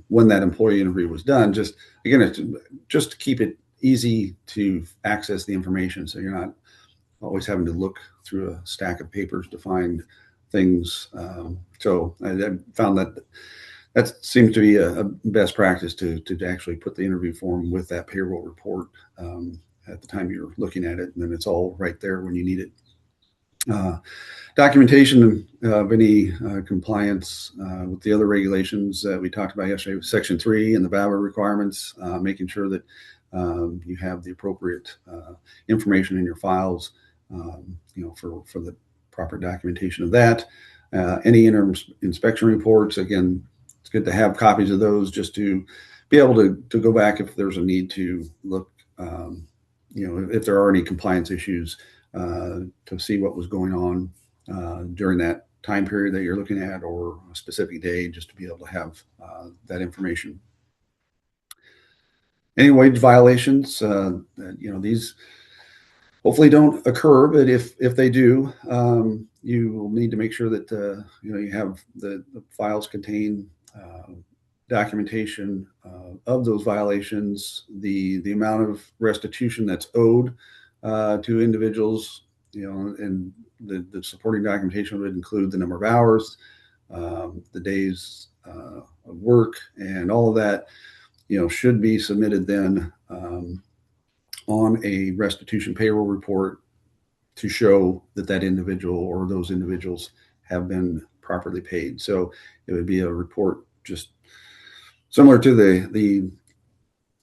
when that employee interview was done. Just again, it's just to keep it easy to access the information, so you're not always having to look through a stack of papers to find things. So I found that seems to be a best practice to actually put the interview form with that payroll report at the time you're looking at it, and then it's all right there when you need it. Documentation of any compliance with the other regulations that we talked about yesterday, Section 3 and the VAWA requirements, making sure that you have the appropriate information in your files, for the proper documentation of that. Any interim inspection reports, again, it's good to have copies of those just to be able to go back if there's a need to look, if there are any compliance issues, to see what was going on during that time period that you're looking at, or a specific day, just to be able to have that information. Any wage violations, these hopefully don't occur, but if they do, you will need to make sure that you have the files contain documentation of those violations, the amount of restitution that's owed to individuals and the supporting documentation would include the number of hours, the days of work, and all of that, should be submitted then on a restitution payroll report to show that individual or those individuals have been properly paid. So it would be a report just similar to the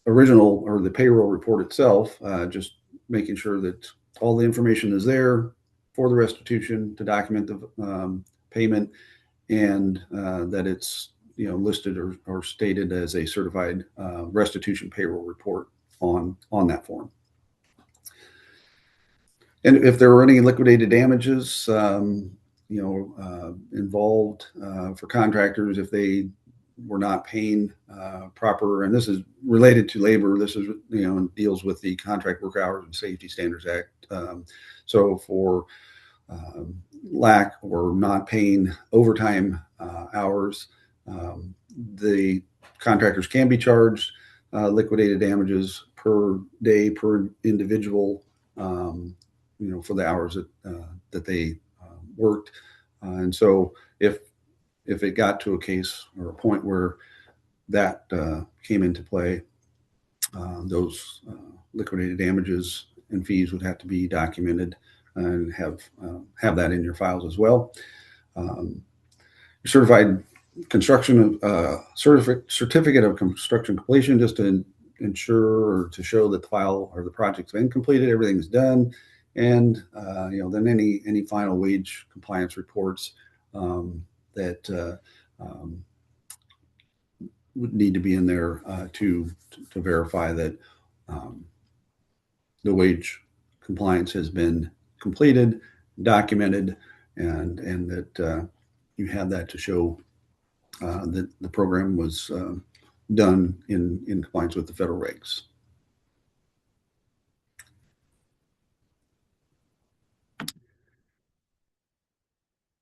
original or the payroll report itself, just making sure that all the information is there for the restitution to document the payment, and that it's listed or stated as a certified restitution payroll report on that form. And if there were any liquidated damages, involved for contractors, if they were not paying proper, and this is related to labor, this is, deals with the Contract Work Hours and Safety Standards Act. So for lack or not paying overtime hours, the contractors can be charged liquidated damages per day per individual, for the hours that they worked. And so if it got to a case or a point where that came into play, those liquidated damages and fees would have to be documented and have that in your files as well. Certified construction certificate of construction completion, just to ensure or to show that the file or the project's been completed, everything's done, and then any final wage compliance reports that would need to be in there to verify that the wage compliance has been completed, documented, and that you have that to show that the program was done in compliance with the federal regs.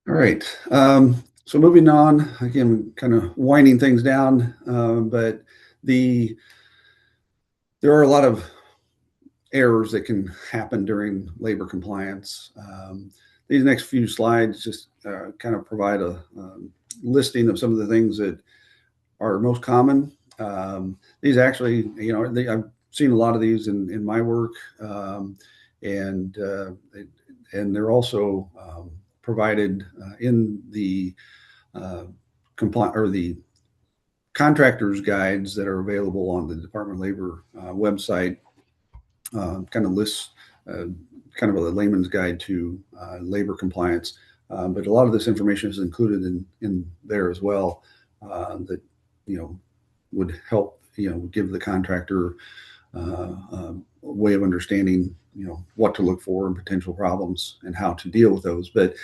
All right. So moving on, again, kind of winding things down, but there are a lot of errors that can happen during labor compliance. These next few slides just kind of provide a listing of some of the things that are most common. These actually, I've seen a lot of these in my work, and they're also provided in the the contractors guides that are available on the Department of Labor website. Kind of lists kind of a layman's guide to labor compliance, but a lot of this information is included in there as well, that would help give the contractor a way of understanding what to look for and potential problems and how to deal with those. But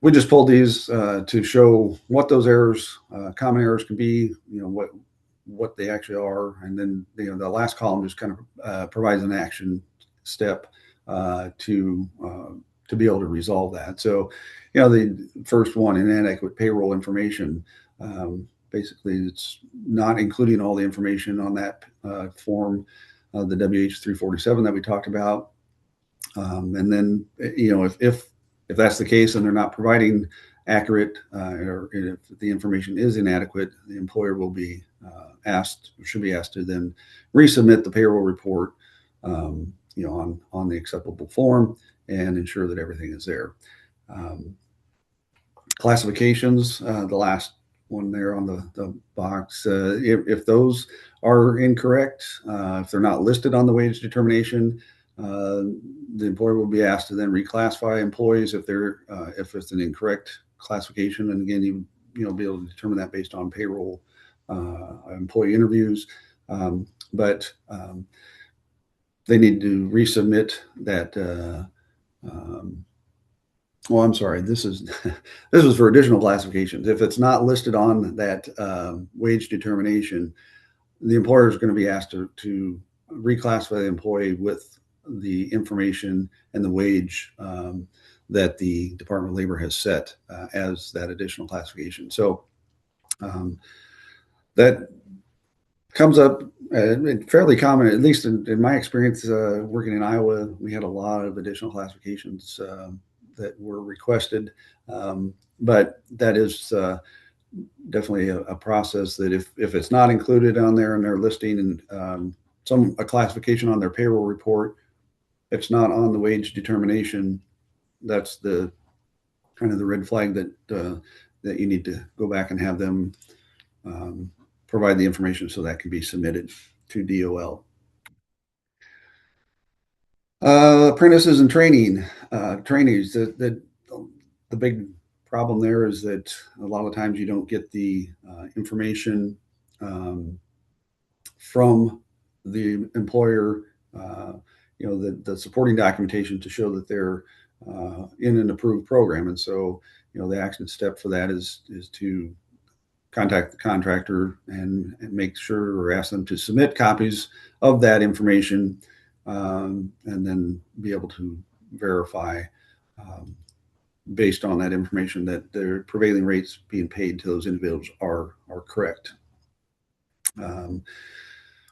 we just pulled these to show what those errors, common errors can be, what they actually are, and then the last column just kind of provides an action step to be able to resolve that. So the first one, inadequate payroll information, basically it's not including all the information on that form, the WH-347 that we talked about, and then if that's the case and they're not providing accurate or if the information is inadequate, the employer will be asked or should be asked to then resubmit the payroll report on the acceptable form and ensure that everything is there. Classifications, the last one there on the box, if those are incorrect, if they're not listed on the wage determination, the employer will be asked to then reclassify employees if it's an incorrect classification, and again, you be able to determine that based on payroll employee interviews, but they need to resubmit that. I'm sorry. This is for additional classifications. If it's not listed on that wage determination, the employer is going to be asked to reclassify the employee with the information and the wage that the Department of Labor has set as that additional classification. So that comes up Fairly common, at least in my experience working in Iowa. We had a lot of additional classifications that were requested, but that is definitely a process that if it's not included on there in their listing and a classification on their payroll report, it's not on the wage determination. That's the kind of the red flag that you need to go back and have them provide the information so that can be submitted to DOL. Apprentices and trainees. The big problem there is that a lot of times you don't get the information from the employer, the supporting documentation to show that they're in an approved program. And so, the action step for that is to contact the contractor and make sure or ask them to submit copies of that information, and then be able to verify based on that information that their prevailing rates being paid to those individuals are correct.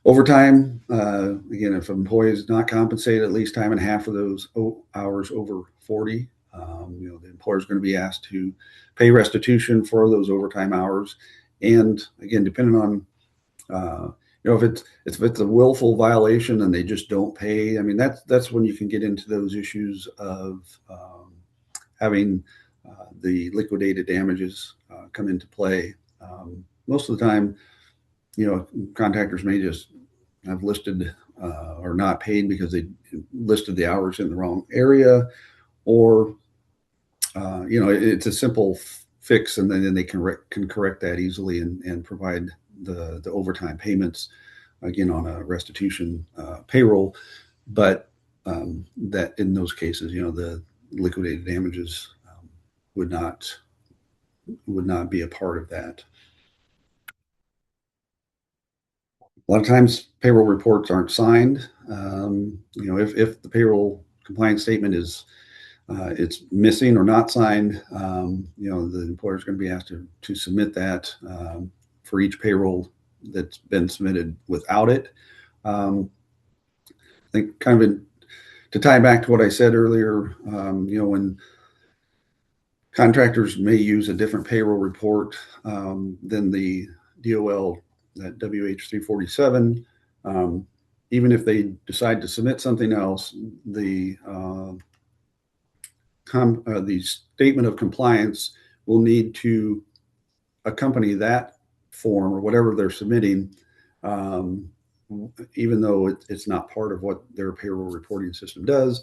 Overtime, again, if an employee is not compensated at least time and a half of those hours over 40, the employer is going to be asked to pay restitution for those overtime hours. And again, depending on, if it's a willful violation and they just don't pay, I mean, that's when you can get into those issues of having the liquidated damages come into play. Most of the time, contractors may just have listed or not paid because they listed the hours in the wrong area, or it's a simple fix, and then they can correct that easily and provide the overtime payments again on a restitution payroll. But that in those cases, the liquidated damages would not be a part of that. A lot of times payroll reports aren't signed. If the payroll compliance statement is it's missing or not signed, the employer is going to be asked to submit that for each payroll that's been submitted without it. I think to tie back to what I said earlier, when contractors may use a different payroll report than the DOL, that WH-347, even if they decide to submit something else, the statement of compliance will need to accompany that form or whatever they're submitting, even though it's not part of what their payroll reporting system does.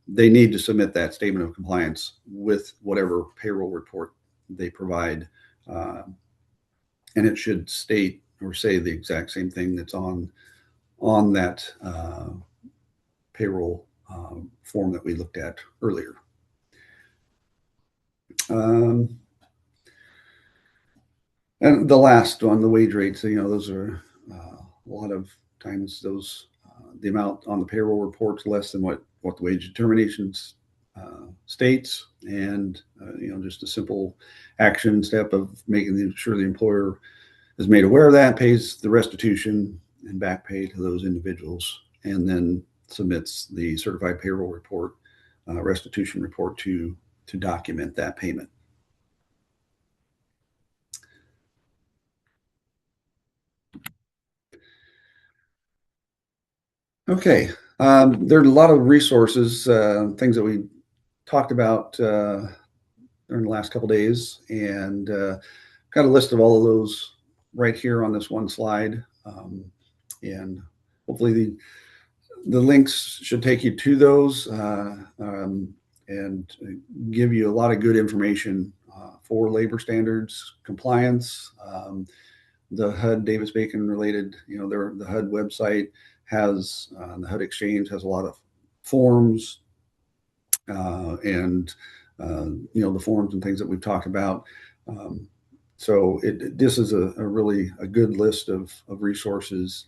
They need to submit that statement of compliance with whatever payroll report they provide, and it should state or say the exact same thing that's on that payroll form that we looked at earlier. And the last one, the wage rates, those are a lot of times those the amount on the payroll report's less than what the wage determinations states, and just a simple action step of making sure the employer is made aware of that, pays the restitution and back pay to those individuals, and then submits the certified payroll report, restitution report to document that payment. Okay, there are a lot of resources, things that we talked about during the last couple of days, and got a list of all of those right here on this one slide, and hopefully the links should take you to those and give you a lot of good information for labor standards compliance. The HUD Davis-Bacon related, the HUD website has, the HUD Exchange has a lot of forms and the forms and things that we've talked about. So this is a really a good list of resources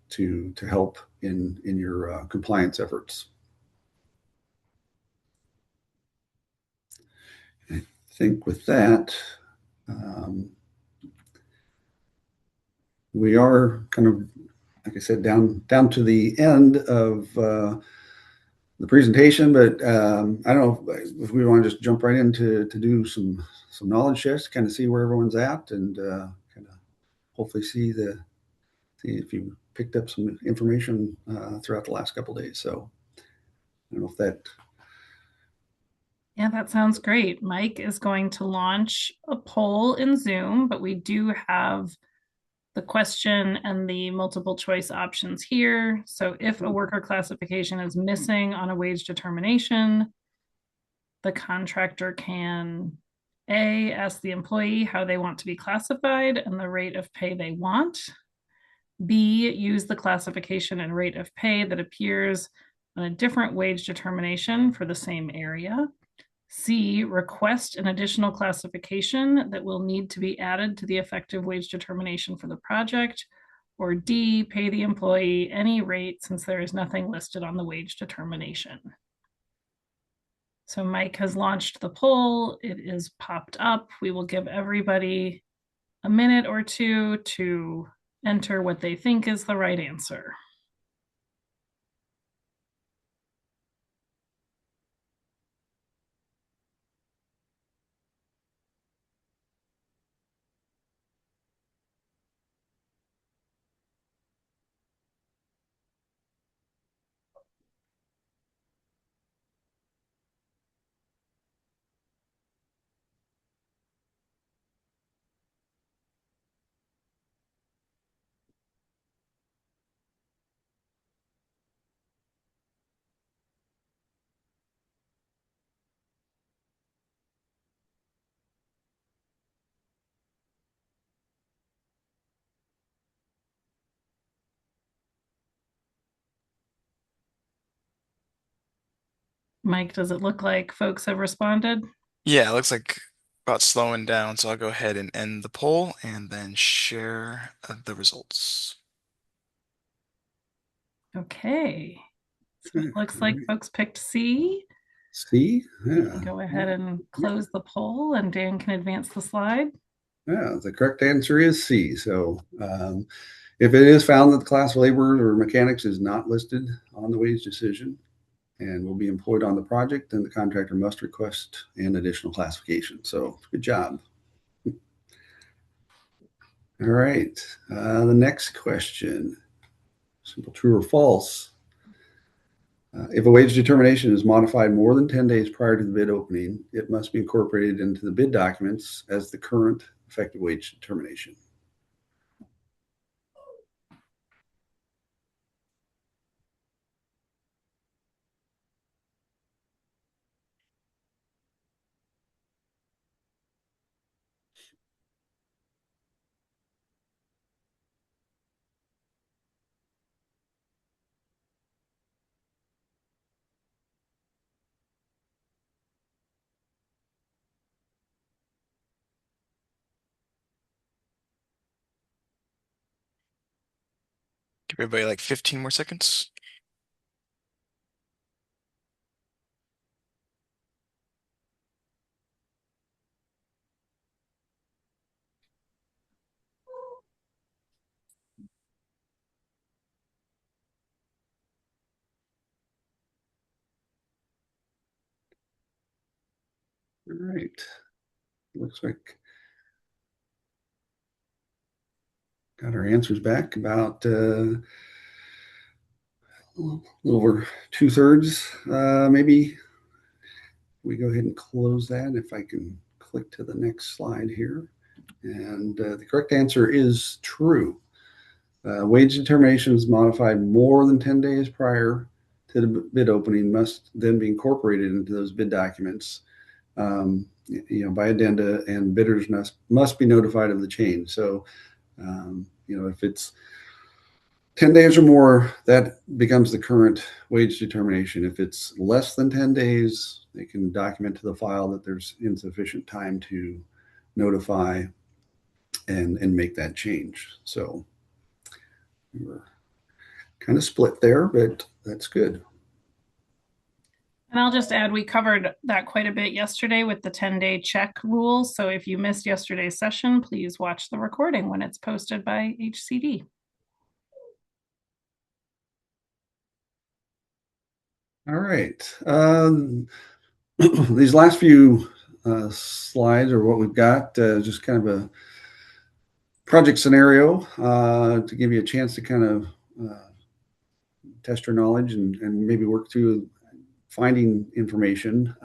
to help in your compliance efforts. I think with that, we are kind of, like I said, down to the end of the presentation, but I don't know if we want to just jump right into to do some knowledge shares, kind of see where everyone's at, and kind of hopefully see if you picked up some information throughout the last couple of days. So I don't know if that. Yeah, that sounds great. Mike is going to launch a poll in Zoom, but we do have the question and the multiple choice options here. So if a worker classification is missing on a wage determination, the contractor can A, ask the employee how they want to be classified and the rate of pay they want. B, use the classification and rate of pay that appears on a different wage determination for the same area. C, request an additional classification that will need to be added to the effective wage determination for the project. Or D, pay the employee any rate since there is nothing listed on the wage determination. So Mike has launched the poll. It is popped up. We will give everybody a minute or two to enter what they think is the right answer. Mike, does it look like folks have responded? Yeah, it looks like about slowing down, so I'll go ahead and end the poll and then share the results. Okay. So it looks like folks picked C. C. We Yeah. can go ahead and close the poll and Dan can advance the slide. Yeah, the correct answer is C. So if it is found that the class of laborers or mechanics is not listed on the wage decision and will be employed on the project, then the contractor must request an additional classification. So good job. All right. The next question, simple true or false. If a wage determination is modified more than 10 days prior to the bid opening, it must be incorporated into the bid documents as the current effective wage determination. Give everybody like 15 more seconds. All right. Looks like got our answers back about a little over 2/3. Maybe we go ahead and close that if I can click to the next slide here. And the correct answer is true. Wage determinations modified more than 10 days prior to the bid opening must then be incorporated into those bid documents, by addenda, and bidders must be notified of the change. So, if it's 10 days or more, that becomes the current wage determination. If it's less than 10 days, they can document to the file that there's insufficient time to notify and make that change. So we're kind of split there, but that's good. And I'll just add, we covered that quite a bit yesterday with the 10-day check rule. So if you missed yesterday's session, please watch the recording when it's posted by HCD. All right. These last few slides are what we've got, just kind of a project scenario to give you a chance to kind of test your knowledge and maybe work through finding information.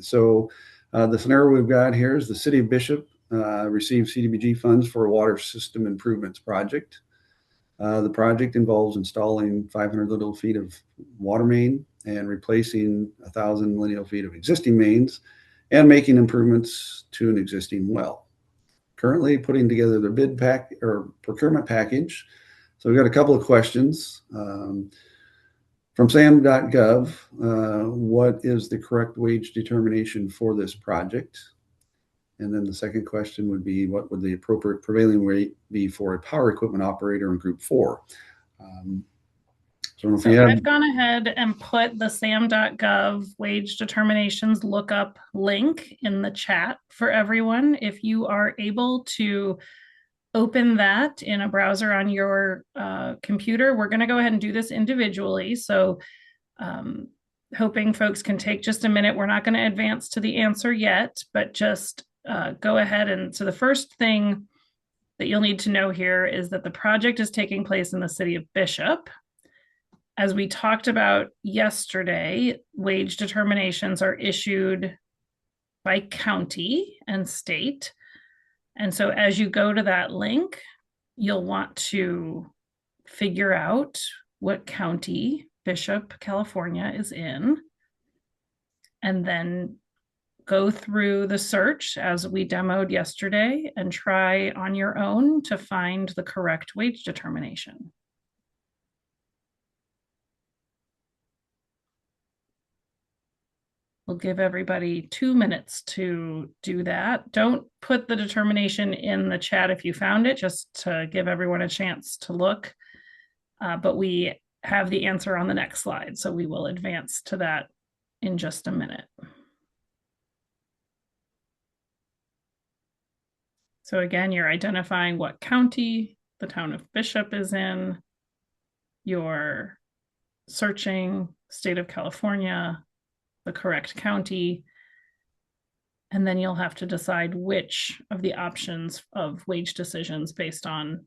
So the scenario we've got here is the City of Bishop received CDBG funds for a water system improvements project. The project involves installing 500 lineal feet of water main and replacing 1,000 lineal feet of existing mains and making improvements to an existing well. Currently putting together their bid pack or procurement package. So we've got a couple of questions. From sam.gov, what is the correct wage determination for this project? And then the second question would be, what would the appropriate prevailing rate be for a power equipment operator in Group 4? So I've gone ahead and put the sam.gov wage determinations lookup link in the chat for everyone. If you are able to open that in a browser on your computer, we're going to go ahead and do this individually. So hoping folks can take just a minute. We're not going to advance to the answer yet, but just go ahead. And so the first thing that you'll need to know here is that the project is taking place in the city of Bishop. As we talked about yesterday, wage determinations are issued by county and state. And so as you go to that link, you'll want to figure out what county Bishop, California is in, and then go through the search as we demoed yesterday and try on your own to find the correct wage determination. We'll give everybody 2 minutes to do that. Don't put the determination in the chat if you found it, just to give everyone a chance to look. But we have the answer on the next slide, so we will advance to that in just a minute. So again, you're identifying what county the town of Bishop is in. You're searching state of California, the correct county, and then you'll have to decide which of the options of wage decisions based on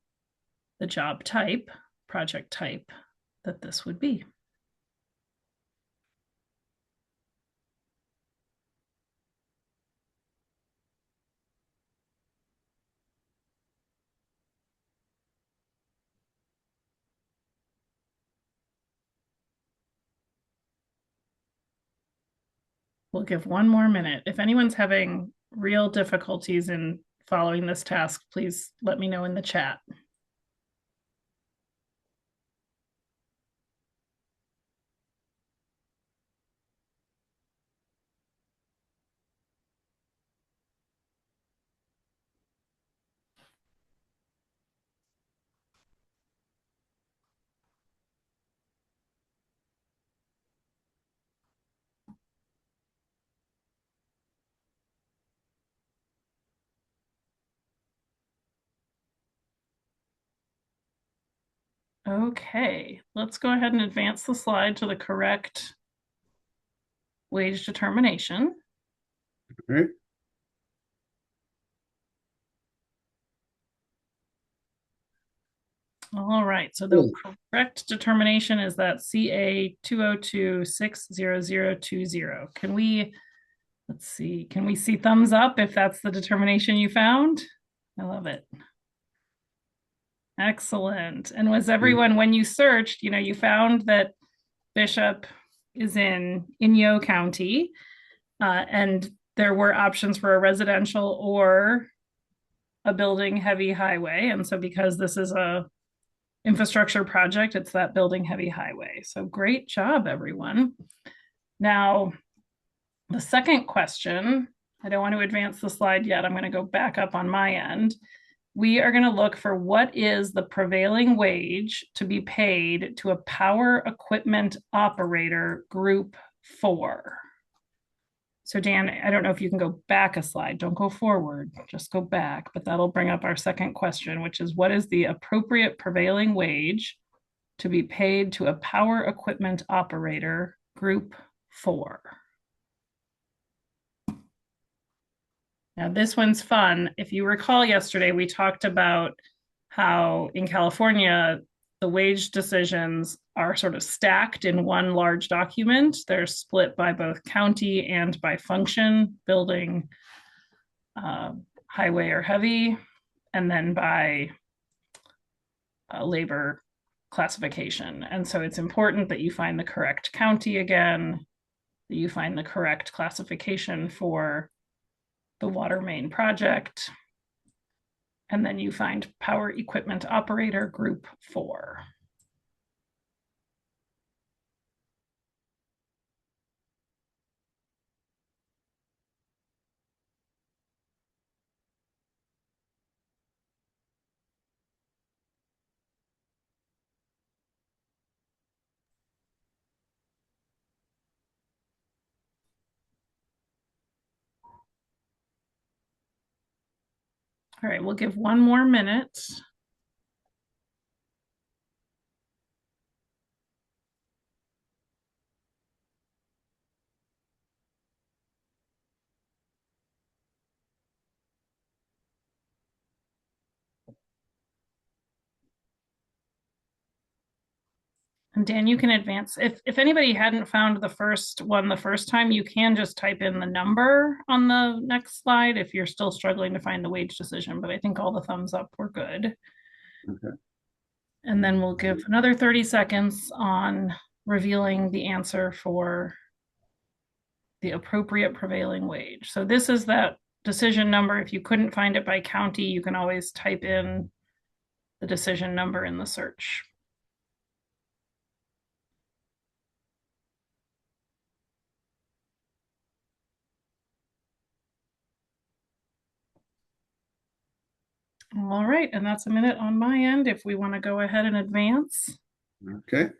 the job type, project type, that this would be. We'll give 1 more minute. If anyone's having real difficulties in following this task, please let me know in the chat. Okay, let's go ahead and advance the slide to the correct wage determination. All right. All right, so the correct determination is that CA 202-60020. Can we, let's see, can we see thumbs up if that's the determination you found? I love it. Excellent. And was everyone, when you searched, you found that Bishop is in Inyo County, and there were options for a residential or a building heavy highway. And so because this is a infrastructure project, it's that building heavy highway. So great job, everyone. Now, the second question, I don't want to advance the slide yet. I'm going to go back up on my end. We are going to look for what is the prevailing wage to be paid to a power equipment operator, Group 4. So Dan, I don't know if you can go back a slide. Don't go forward, just go back. But that'll bring up our second question, which is what is the appropriate prevailing wage to be paid to a power equipment operator, group 4? Now, this one's fun. If you recall yesterday, we talked about how in California, the wage decisions are sort of stacked in one large document. They're split by both county and by function, building, highway or heavy, and then by labor classification. And so it's important that you find the correct county again, that you find the correct classification for the water main project, and then you find power equipment operator group 4. All right, we'll give one more minute. And Dan, you can advance. If anybody hadn't found the first one the first time, you can just type in the number on the next slide if you're still struggling to find the wage decision. But I think all the thumbs up were good. Okay. And then we'll give another 30 seconds on revealing the answer for the appropriate prevailing wage. So this is that decision number. If you couldn't find it by county, you can always type in the decision number in the search. All right, and that's a minute on my end if we want to go ahead and advance. Okay.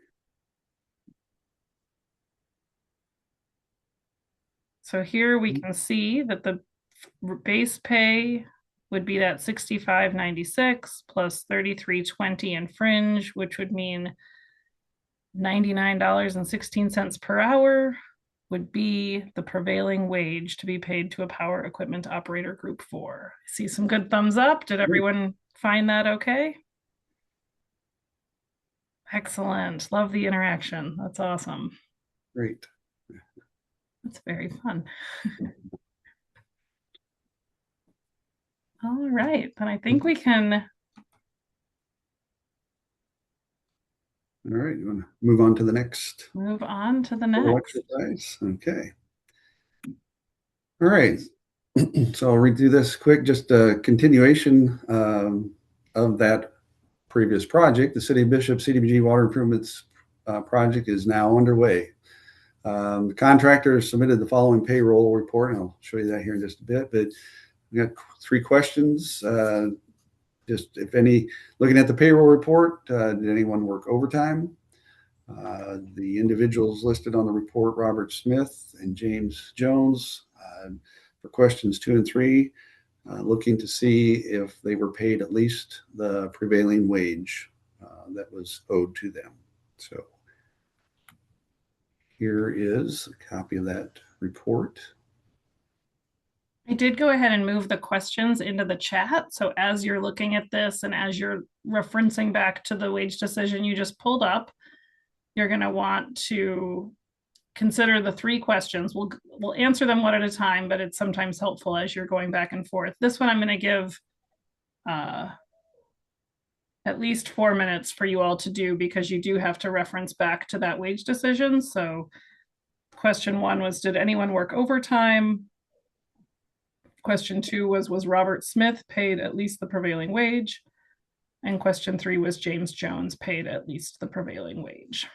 So here we can see that the base pay would be that 65.96 plus 33.20 in fringe, which would mean $99.16 per hour would be the prevailing wage to be paid to a power equipment operator group 4. I see some good thumbs up. Did everyone find that okay? Excellent. Love the interaction. That's awesome. Great. That's very fun. All right, then I think we can All right. You want to move on to the next move on to the little next. exercise? Okay. All right. So I'll redo this quick, just a continuation of that previous project. The City of Bishop CDBG Water Improvements project is now underway. The contractor submitted the following payroll report, and I'll show you that here in just a bit. But we got 3 questions. Just if any, looking at the payroll report, did anyone work overtime? The individuals listed on the report, Robert Smith and James Jones, for questions 2 and 3, looking to see if they were paid at least the prevailing wage that was owed to them. So here is a copy of that report. I did go ahead and move the questions into the chat. So as you're looking at this and as you're referencing back to the wage decision you just pulled up, you're going to want to consider the 3 questions. We'll answer them one at a time, but it's sometimes helpful as you're going back and forth. This one I'm going to give at least 4 minutes for you all to do because you do have to reference back to that wage decision. So question 1 was, did anyone work overtime? Question 2 was Robert Smith paid at least the prevailing wage? And question 3 was James Jones paid at least the prevailing wage?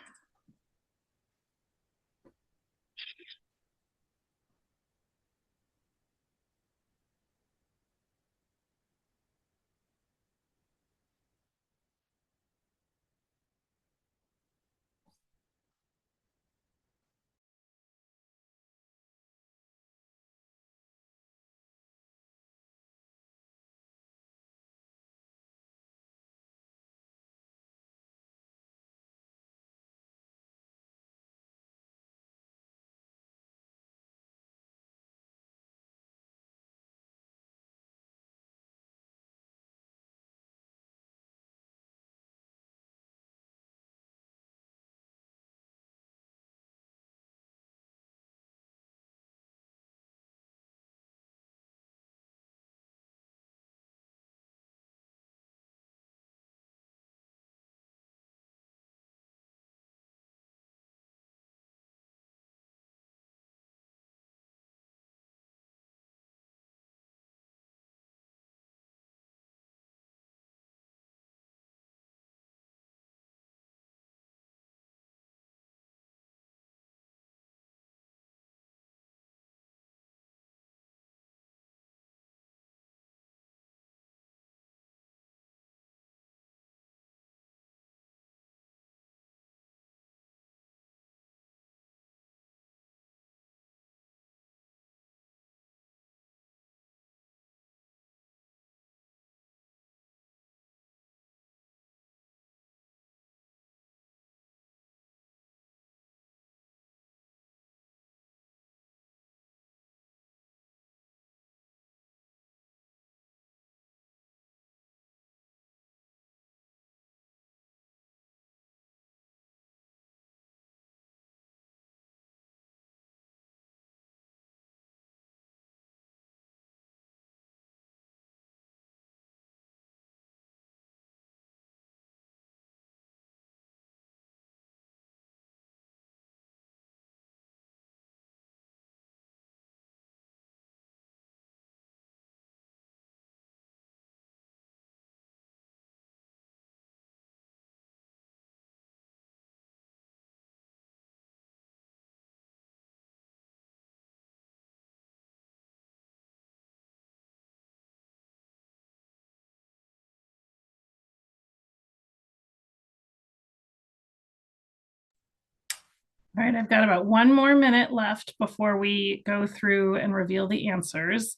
All right, I've got about 1 more minute left before we go through and reveal the answers.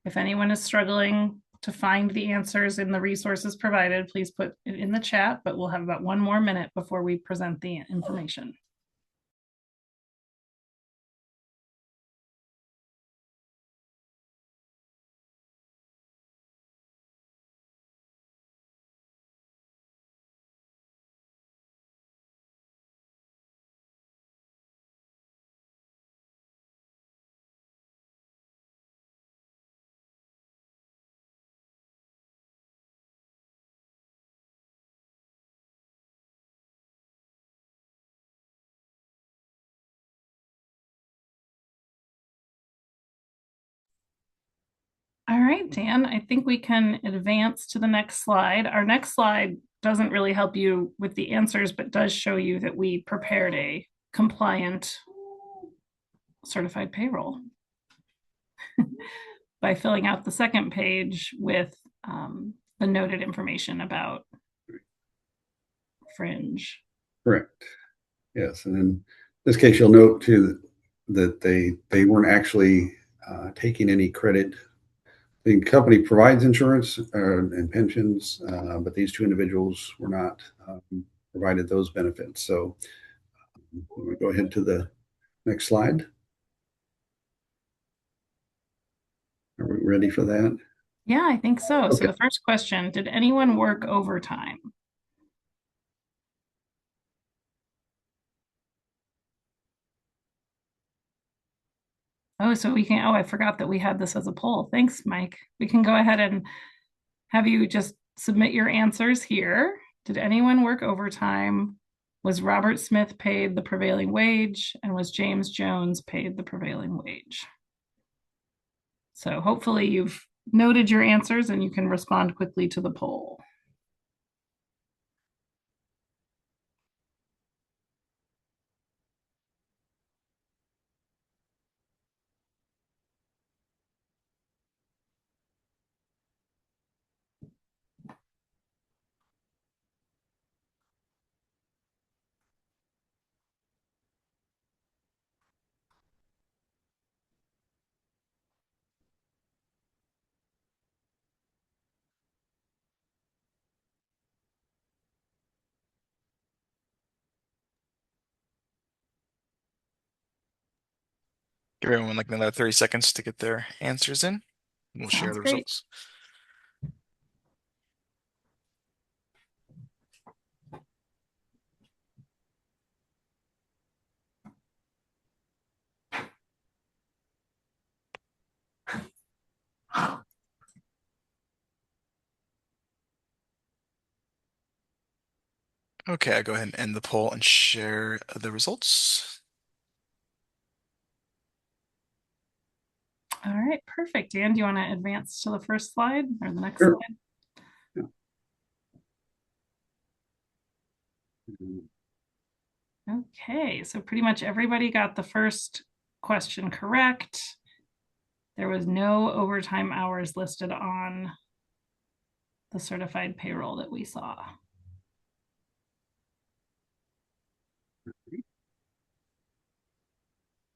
If anyone is struggling to find the answers in the resources provided, please put it in the chat, but we'll have about 1 more minute before we present the information. All right, Dan, I think we can advance to the next slide. Our next slide doesn't really help you with the answers, but does show you that we prepared a compliant certified payroll by filling out the second page with the noted information about fringe. Correct. Yes, and in this case, you'll note too that they weren't actually taking any credit. The company provides insurance and pensions, but these two individuals were not provided those benefits. So we go ahead to the next slide. Are we ready for that? Yeah, I think so. So Okay. the first question, did anyone work overtime? Oh, so we can, oh, I forgot that we had this as a poll. Thanks, Mike. We can go ahead and have you just submit your answers here. Did anyone work overtime? Was Robert Smith paid the prevailing wage? And was James Jones paid the prevailing wage? So hopefully you've noted your answers and you can respond quickly to the poll. Give everyone like another 30 seconds to get their answers in. We'll share Sounds the great. results. Okay, I'll go ahead and end the poll and share the results. All right, perfect. Dan, do you want to advance to the first slide or the next Sure. slide? Okay, so pretty much everybody got the first question correct. There was no overtime hours listed on the certified payroll that we saw.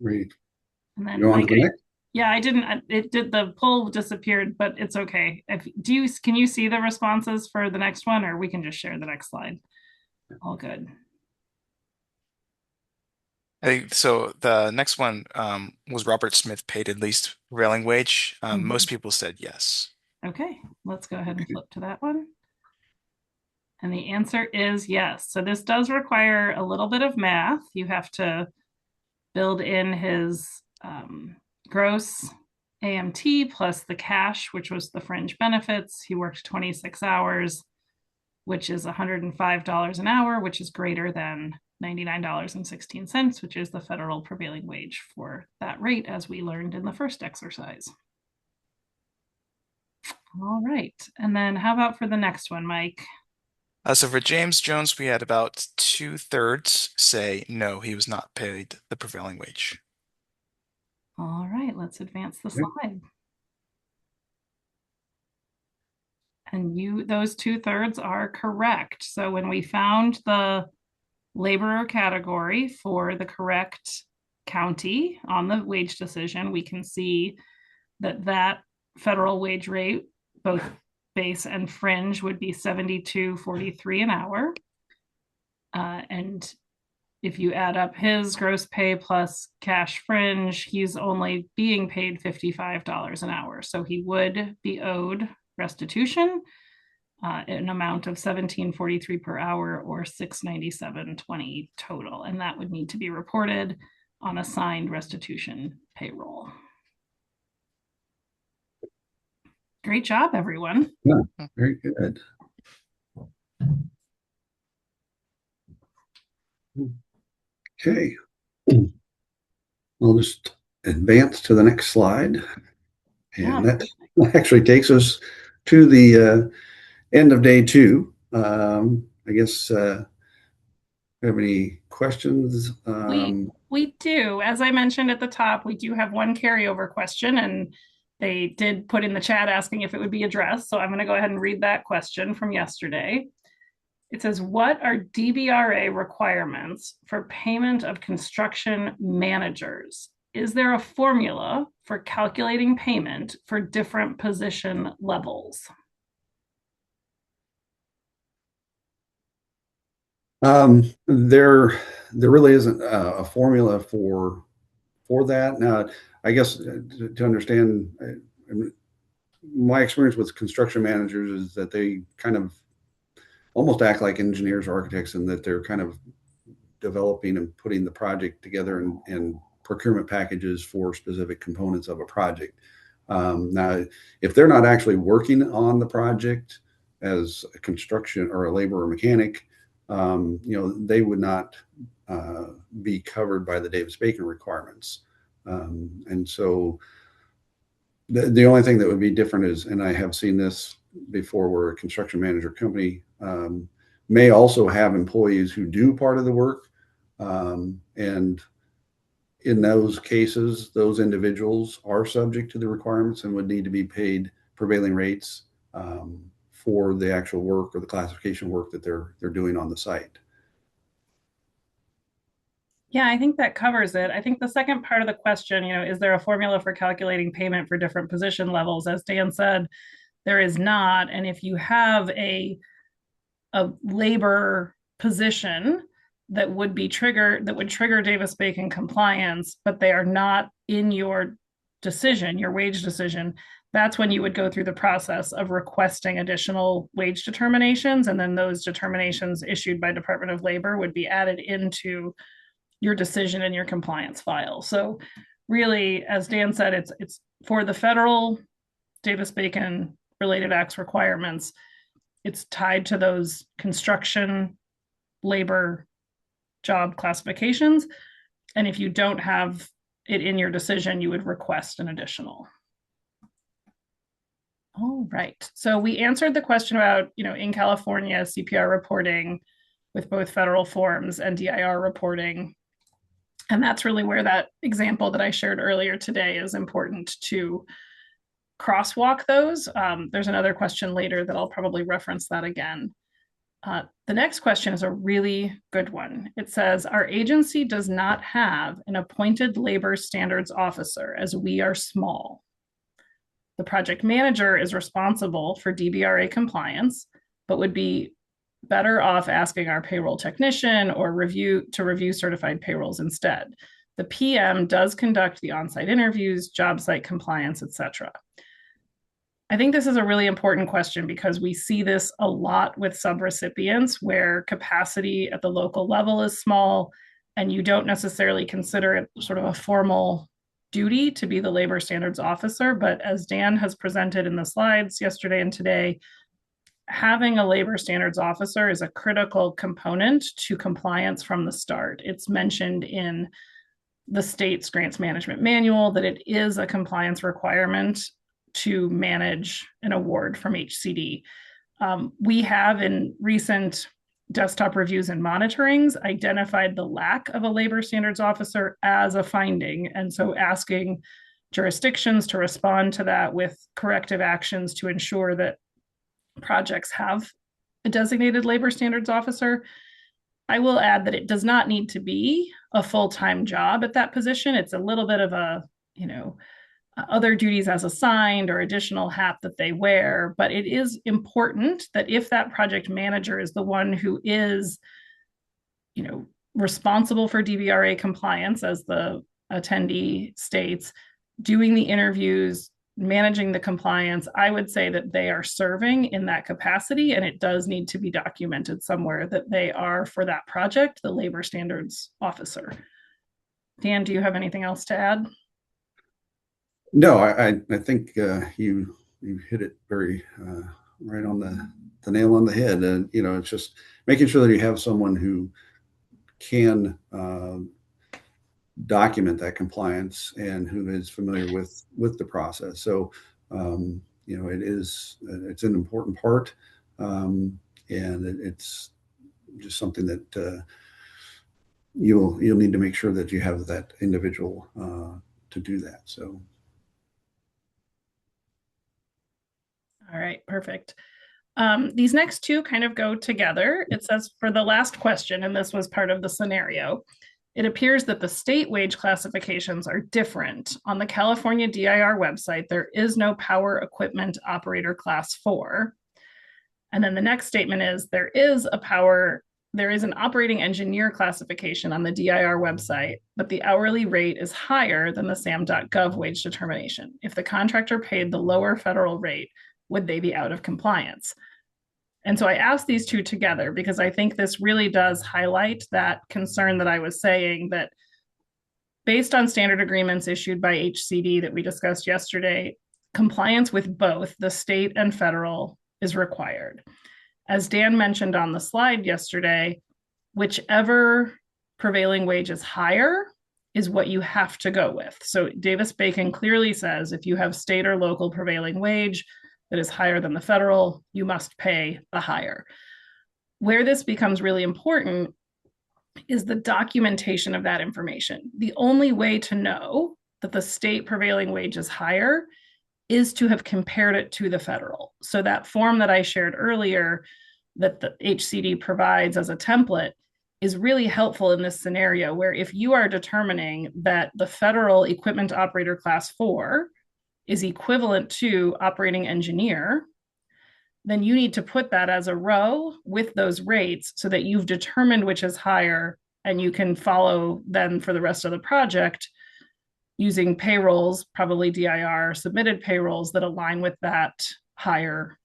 Great. And then Go on to Mike, the next. yeah, I didn't, it did, the poll disappeared, but it's okay. If can you see the responses for the next one, or we can just share the next slide? All good. I think so. The next one was Robert Smith paid at least prevailing wage. Most people said yes. Okay, let's go ahead and flip to that one. And the answer is yes. So this does require a little bit of math. You have to build in his gross AMT plus the cash, which was the fringe benefits. He worked 26 hours, which is $105 an hour, which is greater than $99.16, which is the federal prevailing wage for that rate, as we learned in the first exercise. All right. And then how about for the next one, Mike? So for James Jones, we had about 2/3 say no, he was not paid the prevailing wage. All right, let's advance the slide. And those 2/3 are correct. So when we found the laborer category for the correct county on the wage decision, we can see that that federal wage rate, both base and fringe, would be 72.43 an hour. And if you add up his gross pay plus cash fringe, he's only being paid $55 an hour. So he would be owed restitution, an amount of 17.43 per hour or 697.20 total. And that would need to be reported on a signed restitution payroll. Great job, everyone. Yeah, very good. Okay. We'll just advance to the next slide. And that actually takes us to the end of day 2. I guess have any questions? We do. As I mentioned at the top, we do have one carryover question, and they did put in the chat asking if it would be addressed. So I'm going to go ahead and read that question from yesterday. It says, what are DBRA requirements for payment of construction managers? Is there a formula for calculating payment for different position levels? There really isn't a formula for that. Now, I guess to understand, my experience with construction managers is that they kind of almost act like engineers or architects, in that they're kind of developing and putting the project together and procurement packages for specific components of a project. Now, if they're not actually working on the project as a construction or a laborer or mechanic, they would not be covered by the Davis-Bacon requirements. And so the only thing that would be different is, and I have seen this before, where a construction manager company may also have employees who do part of the work. And in those cases, those individuals are subject to the requirements and would need to be paid prevailing rates for the actual work or the classification work that they're doing on the site. Yeah, I think that covers it. I think the second part of the question, is there a formula for calculating payment for different position levels? As Dan said, there is not. And if you have a labor position that would trigger Davis-Bacon compliance, but they are not in your decision, your wage decision, that's when you would go through the process of requesting additional wage determinations. And then those determinations issued by Department of Labor would be added into your decision in your compliance file. So really, as Dan said, it's for the federal Davis-Bacon related acts requirements. It's tied to those construction labor job classifications. And if you don't have it in your decision, you would request an additional. All right. So we answered the question about, in California, CPR reporting with both federal forms and DIR reporting. And that's really where that example that I shared earlier today is important to crosswalk those. There's another question later that I'll probably reference that again. The next question is a really good one. It says, our agency does not have an appointed labor standards officer as we are small. The project manager is responsible for DBRA compliance, but would be better off asking our payroll technician or review certified payrolls instead. The PM does conduct the on-site interviews, job site compliance, etc. I think this is a really important question because we see this a lot with subrecipients where capacity at the local level is small and you don't necessarily consider it sort of a formal duty to be the labor standards officer. But as Dan has presented in the slides yesterday and today, having a labor standards officer is a critical component to compliance from the start. It's mentioned in the state's grants management manual that it is a compliance requirement to manage an award from HCD. We have, in recent desktop reviews and monitorings, identified the lack of a labor standards officer as a finding. And so asking jurisdictions to respond to that with corrective actions to ensure that projects have a designated labor standards officer. I will add that it does not need to be a full-time job at that position. It's a little bit of a, other duties as assigned or additional hat that they wear. But it is important that if that project manager is the one who is, responsible for DBRA compliance, as the attendee states, doing the interviews, managing the compliance, I would say that they are serving in that capacity, and it does need to be documented somewhere that they are, for that project, the labor standards officer. Dan, do you have anything else to add? No, I think you hit it very right on the nail on the head. And it's just making sure that you have someone who can document that compliance and who is familiar with the process. So it's an important part, and it's just something that you'll need to make sure that you have that individual to do that. So. All right, perfect. These next two kind of go together. It says for the last question, and this was part of the scenario, it appears that the state wage classifications are different. On the California DIR website, there is no power equipment operator class 4. And then the next statement is there is an operating engineer classification on the DIR website, but the hourly rate is higher than the SAM.gov wage determination. If the contractor paid the lower federal rate, would they be out of compliance? And so I asked these two together because I think this really does highlight that concern that I was saying, that based on standard agreements issued by HCD that we discussed yesterday, compliance with both the state and federal is required. As Dan mentioned on the slide yesterday, whichever prevailing wage is higher is what you have to go with. So Davis-Bacon clearly says if you have state or local prevailing wage that is higher than the federal, you must pay the higher. Where this becomes really important is the documentation of that information. The only way to know that the state prevailing wage is higher is to have compared it to the federal. So that form that I shared earlier that the HCD provides as a template is really helpful in this scenario, where if you are determining that the federal equipment operator class 4 is equivalent to operating engineer, then you need to put that as a row with those rates so that you've determined which is higher, and you can follow then for the rest of the project using payrolls, probably DIR submitted payrolls that align with that higher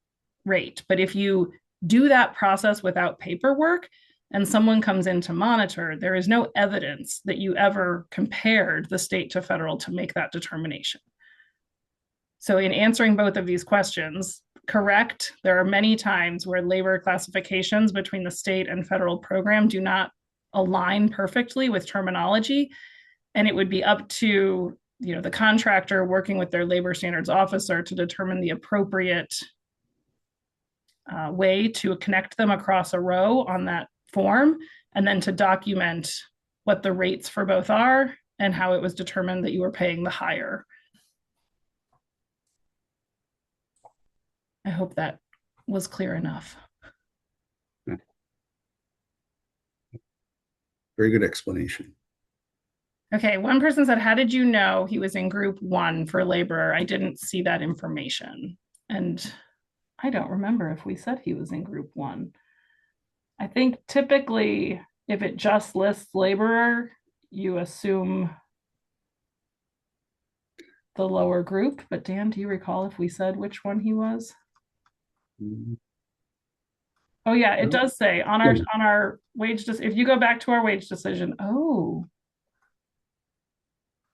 rate. But if you do that process without paperwork and someone comes in to monitor, there is no evidence that you ever compared the state to federal to make that determination. So in answering both of these questions, correct, there are many times where labor classifications between the state and federal program do not align perfectly with terminology. And it would be up to the contractor working with their labor standards officer to determine the appropriate way to connect them across a row on that form, and then to document what the rates for both are and how it was determined that you were paying the higher. I hope that was clear enough. Very good explanation. Okay, one person said, how did you know he was in group 1 for laborer? I didn't see that information. And I don't remember if we said he was in group 1. I think typically if it just lists laborer, you assume the lower group. But Dan, do you recall if we said which one he was? Oh yeah, it does say on our wage, if you go back to our wage decision,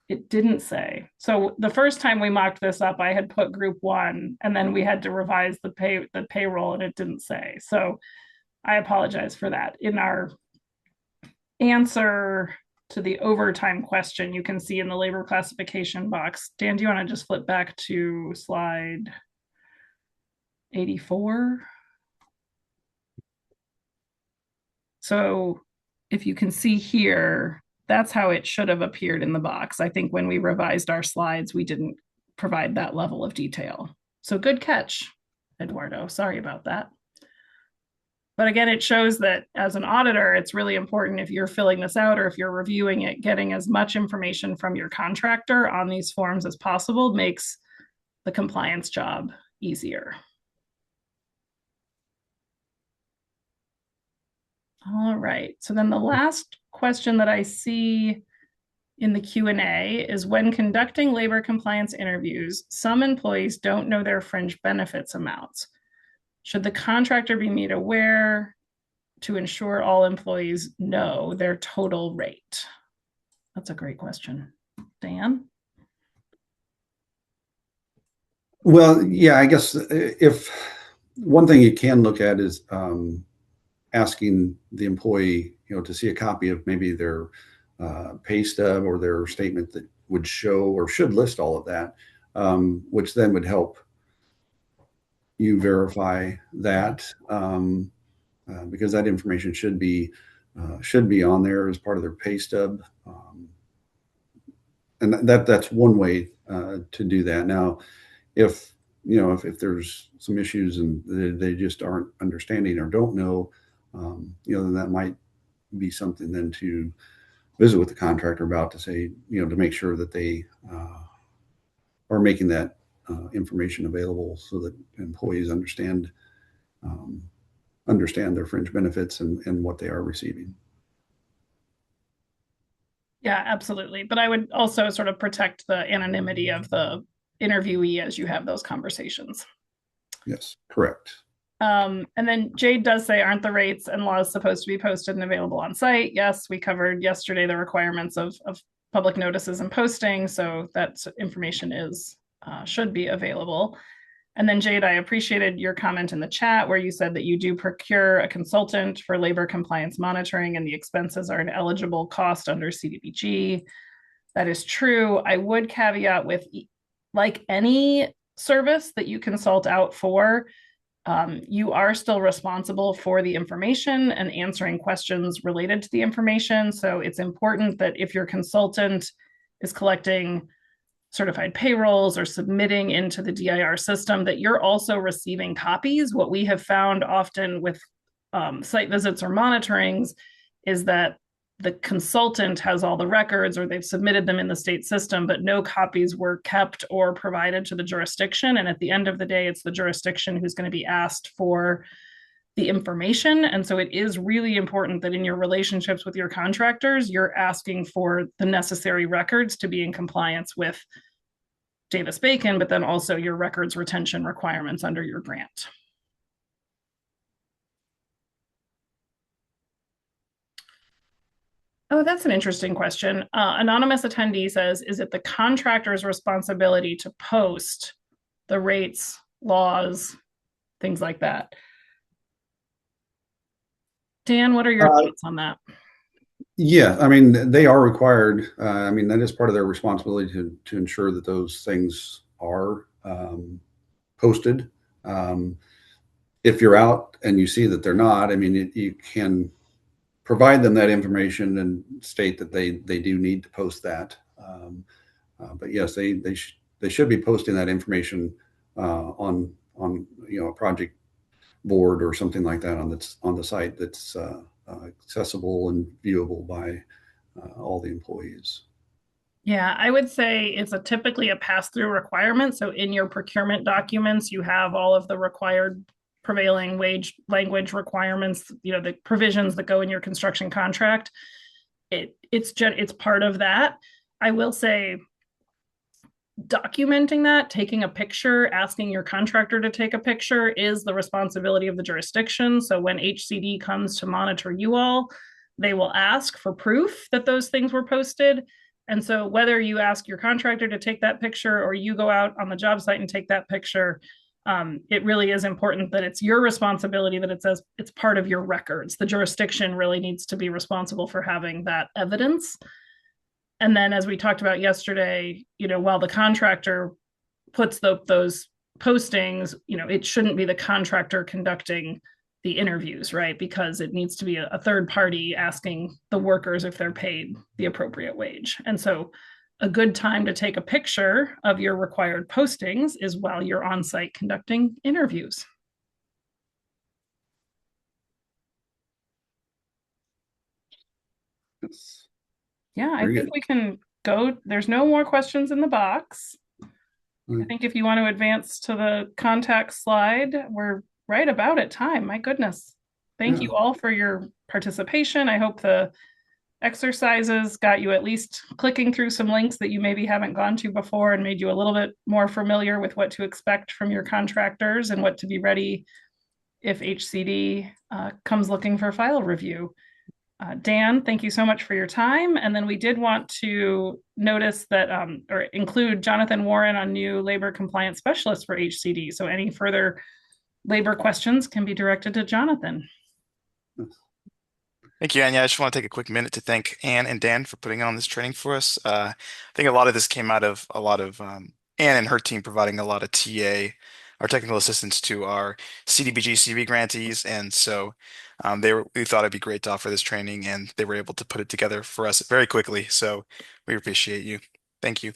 it didn't say. So the first time we mocked this up, I had put group 1, and then we had to revise the payroll, and it didn't say. So I apologize for that. In our answer to the overtime question, you can see in the labor classification box. Dan, do you want to just flip back to slide 84? So if you can see here, that's how it should have appeared in the box. I think when we revised our slides, we didn't provide that level of detail. So good catch, Eduardo. Sorry about that. But again, it shows that as an auditor, it's really important if you're filling this out or if you're reviewing it, getting as much information from your contractor on these forms as possible makes the compliance job easier. All right. So then the last question that I see in the Q&A is when conducting labor compliance interviews, some employees don't know their fringe benefits amounts. Should the contractor be made aware to ensure all employees know their total rate? That's a great question. Dan? Well, yeah, I guess if one thing you can look at is asking the employee, to see a copy of maybe their pay stub or their statement that would show or should list all of that, which then would help you verify that, because that information should be on there as part of their pay stub, and that's one way to do that. Now, if there's some issues and they just aren't understanding or don't know, then that might be something then to visit with the contractor about, to say, to make sure that they are making that information available so that employees understand their fringe benefits and what they are receiving. Yeah, absolutely. But I would also sort of protect the anonymity of the interviewee as you have those conversations. Yes, correct. And then Jade does say, aren't the rates and laws supposed to be posted and available on site? Yes, we covered yesterday the requirements of public notices and posting, so that information should be available. And then Jade, I appreciated your comment in the chat where you said that you do procure a consultant for labor compliance monitoring and the expenses are an eligible cost under CDBG. That is true. I would caveat with, like any service that you consult out for, you are still responsible for the information and answering questions related to the information. So it's important that if your consultant is collecting certified payrolls or submitting into the DIR system, that you're also receiving copies. What we have found often with site visits or monitorings is that the consultant has all the records or they've submitted them in the state system, but no copies were kept or provided to the jurisdiction. And at the end of the day, it's the jurisdiction who's going to be asked for the information. And so it is really important that in your relationships with your contractors, you're asking for the necessary records to be in compliance with Davis-Bacon, but then also your records retention requirements under your grant. Oh, that's an interesting question. Anonymous attendee says, is it the contractor's responsibility to post the rates, laws, things like that? Dan, what are your thoughts on that? Yeah, I mean, they are required. That is part of their responsibility to ensure that those things are posted. If you're out and you see that they're not, you can provide them that information and state that they do need to post that. But yes, they should be posting that information on a project board or something like that on the site that's accessible and viewable by all the employees. Yeah, I would say it's typically a pass-through requirement. So in your procurement documents, you have all of the required prevailing wage language requirements, the provisions that go in your construction contract. It's part of that. I will say documenting that, taking a picture, asking your contractor to take a picture is the responsibility of the jurisdiction. So when HCD comes to monitor you all, they will ask for proof that those things were posted. And so whether you ask your contractor to take that picture or you go out on the job site and take that picture, it really is important that it's your responsibility, that it says it's part of your records. The jurisdiction really needs to be responsible for having that evidence. And then as we talked about yesterday, while the contractor puts those postings, it shouldn't be the contractor conducting the interviews, right? Because it needs to be a third party asking the workers if they're paid the appropriate wage. And so a good time to take a picture of your required postings is while you're on site conducting interviews. Yes. Yeah, I Very think good. we can go. There's no more questions in the box. I think if you want to advance to the contact slide, we're right about at time. My goodness. Thank Yeah. you all for your participation. I hope the exercises got you at least clicking through some links that you maybe haven't gone to before and made you a little bit more familiar with what to expect from your contractors and what to be ready if HCD comes looking for file review. Dan, thank you so much for your time. And then we did want to notice that or include Jonathan Warren on new labor compliance specialist for HCD. So any further labor questions can be directed to Jonathan. Thank you, Anya. I just want to take a quick minute to thank Anne and Dan for putting on this training for us. I think a lot of this came out of a lot of Anne and her team providing a lot of TA, our technical assistance to our CDBG CV grantees, and so we thought it'd be great to offer this training, and they were able to put it together for us very quickly. So we appreciate you. Thank you.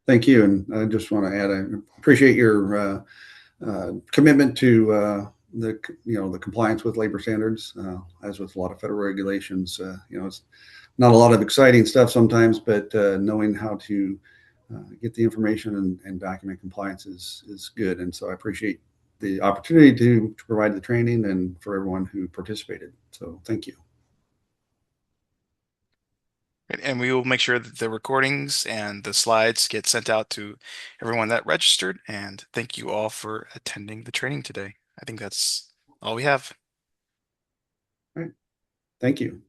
Thank you. And I just want to add, I appreciate your commitment to the compliance with labor standards, as with a lot of federal regulations. It's not a lot of exciting stuff sometimes, but knowing how to get the information and document compliance is good. And so I appreciate the opportunity to provide the training and for everyone who participated. So thank you. And we will make sure that the recordings and the slides get sent out to everyone that registered. And thank you all for attending the training today. I think that's all we have. All right. Thank you.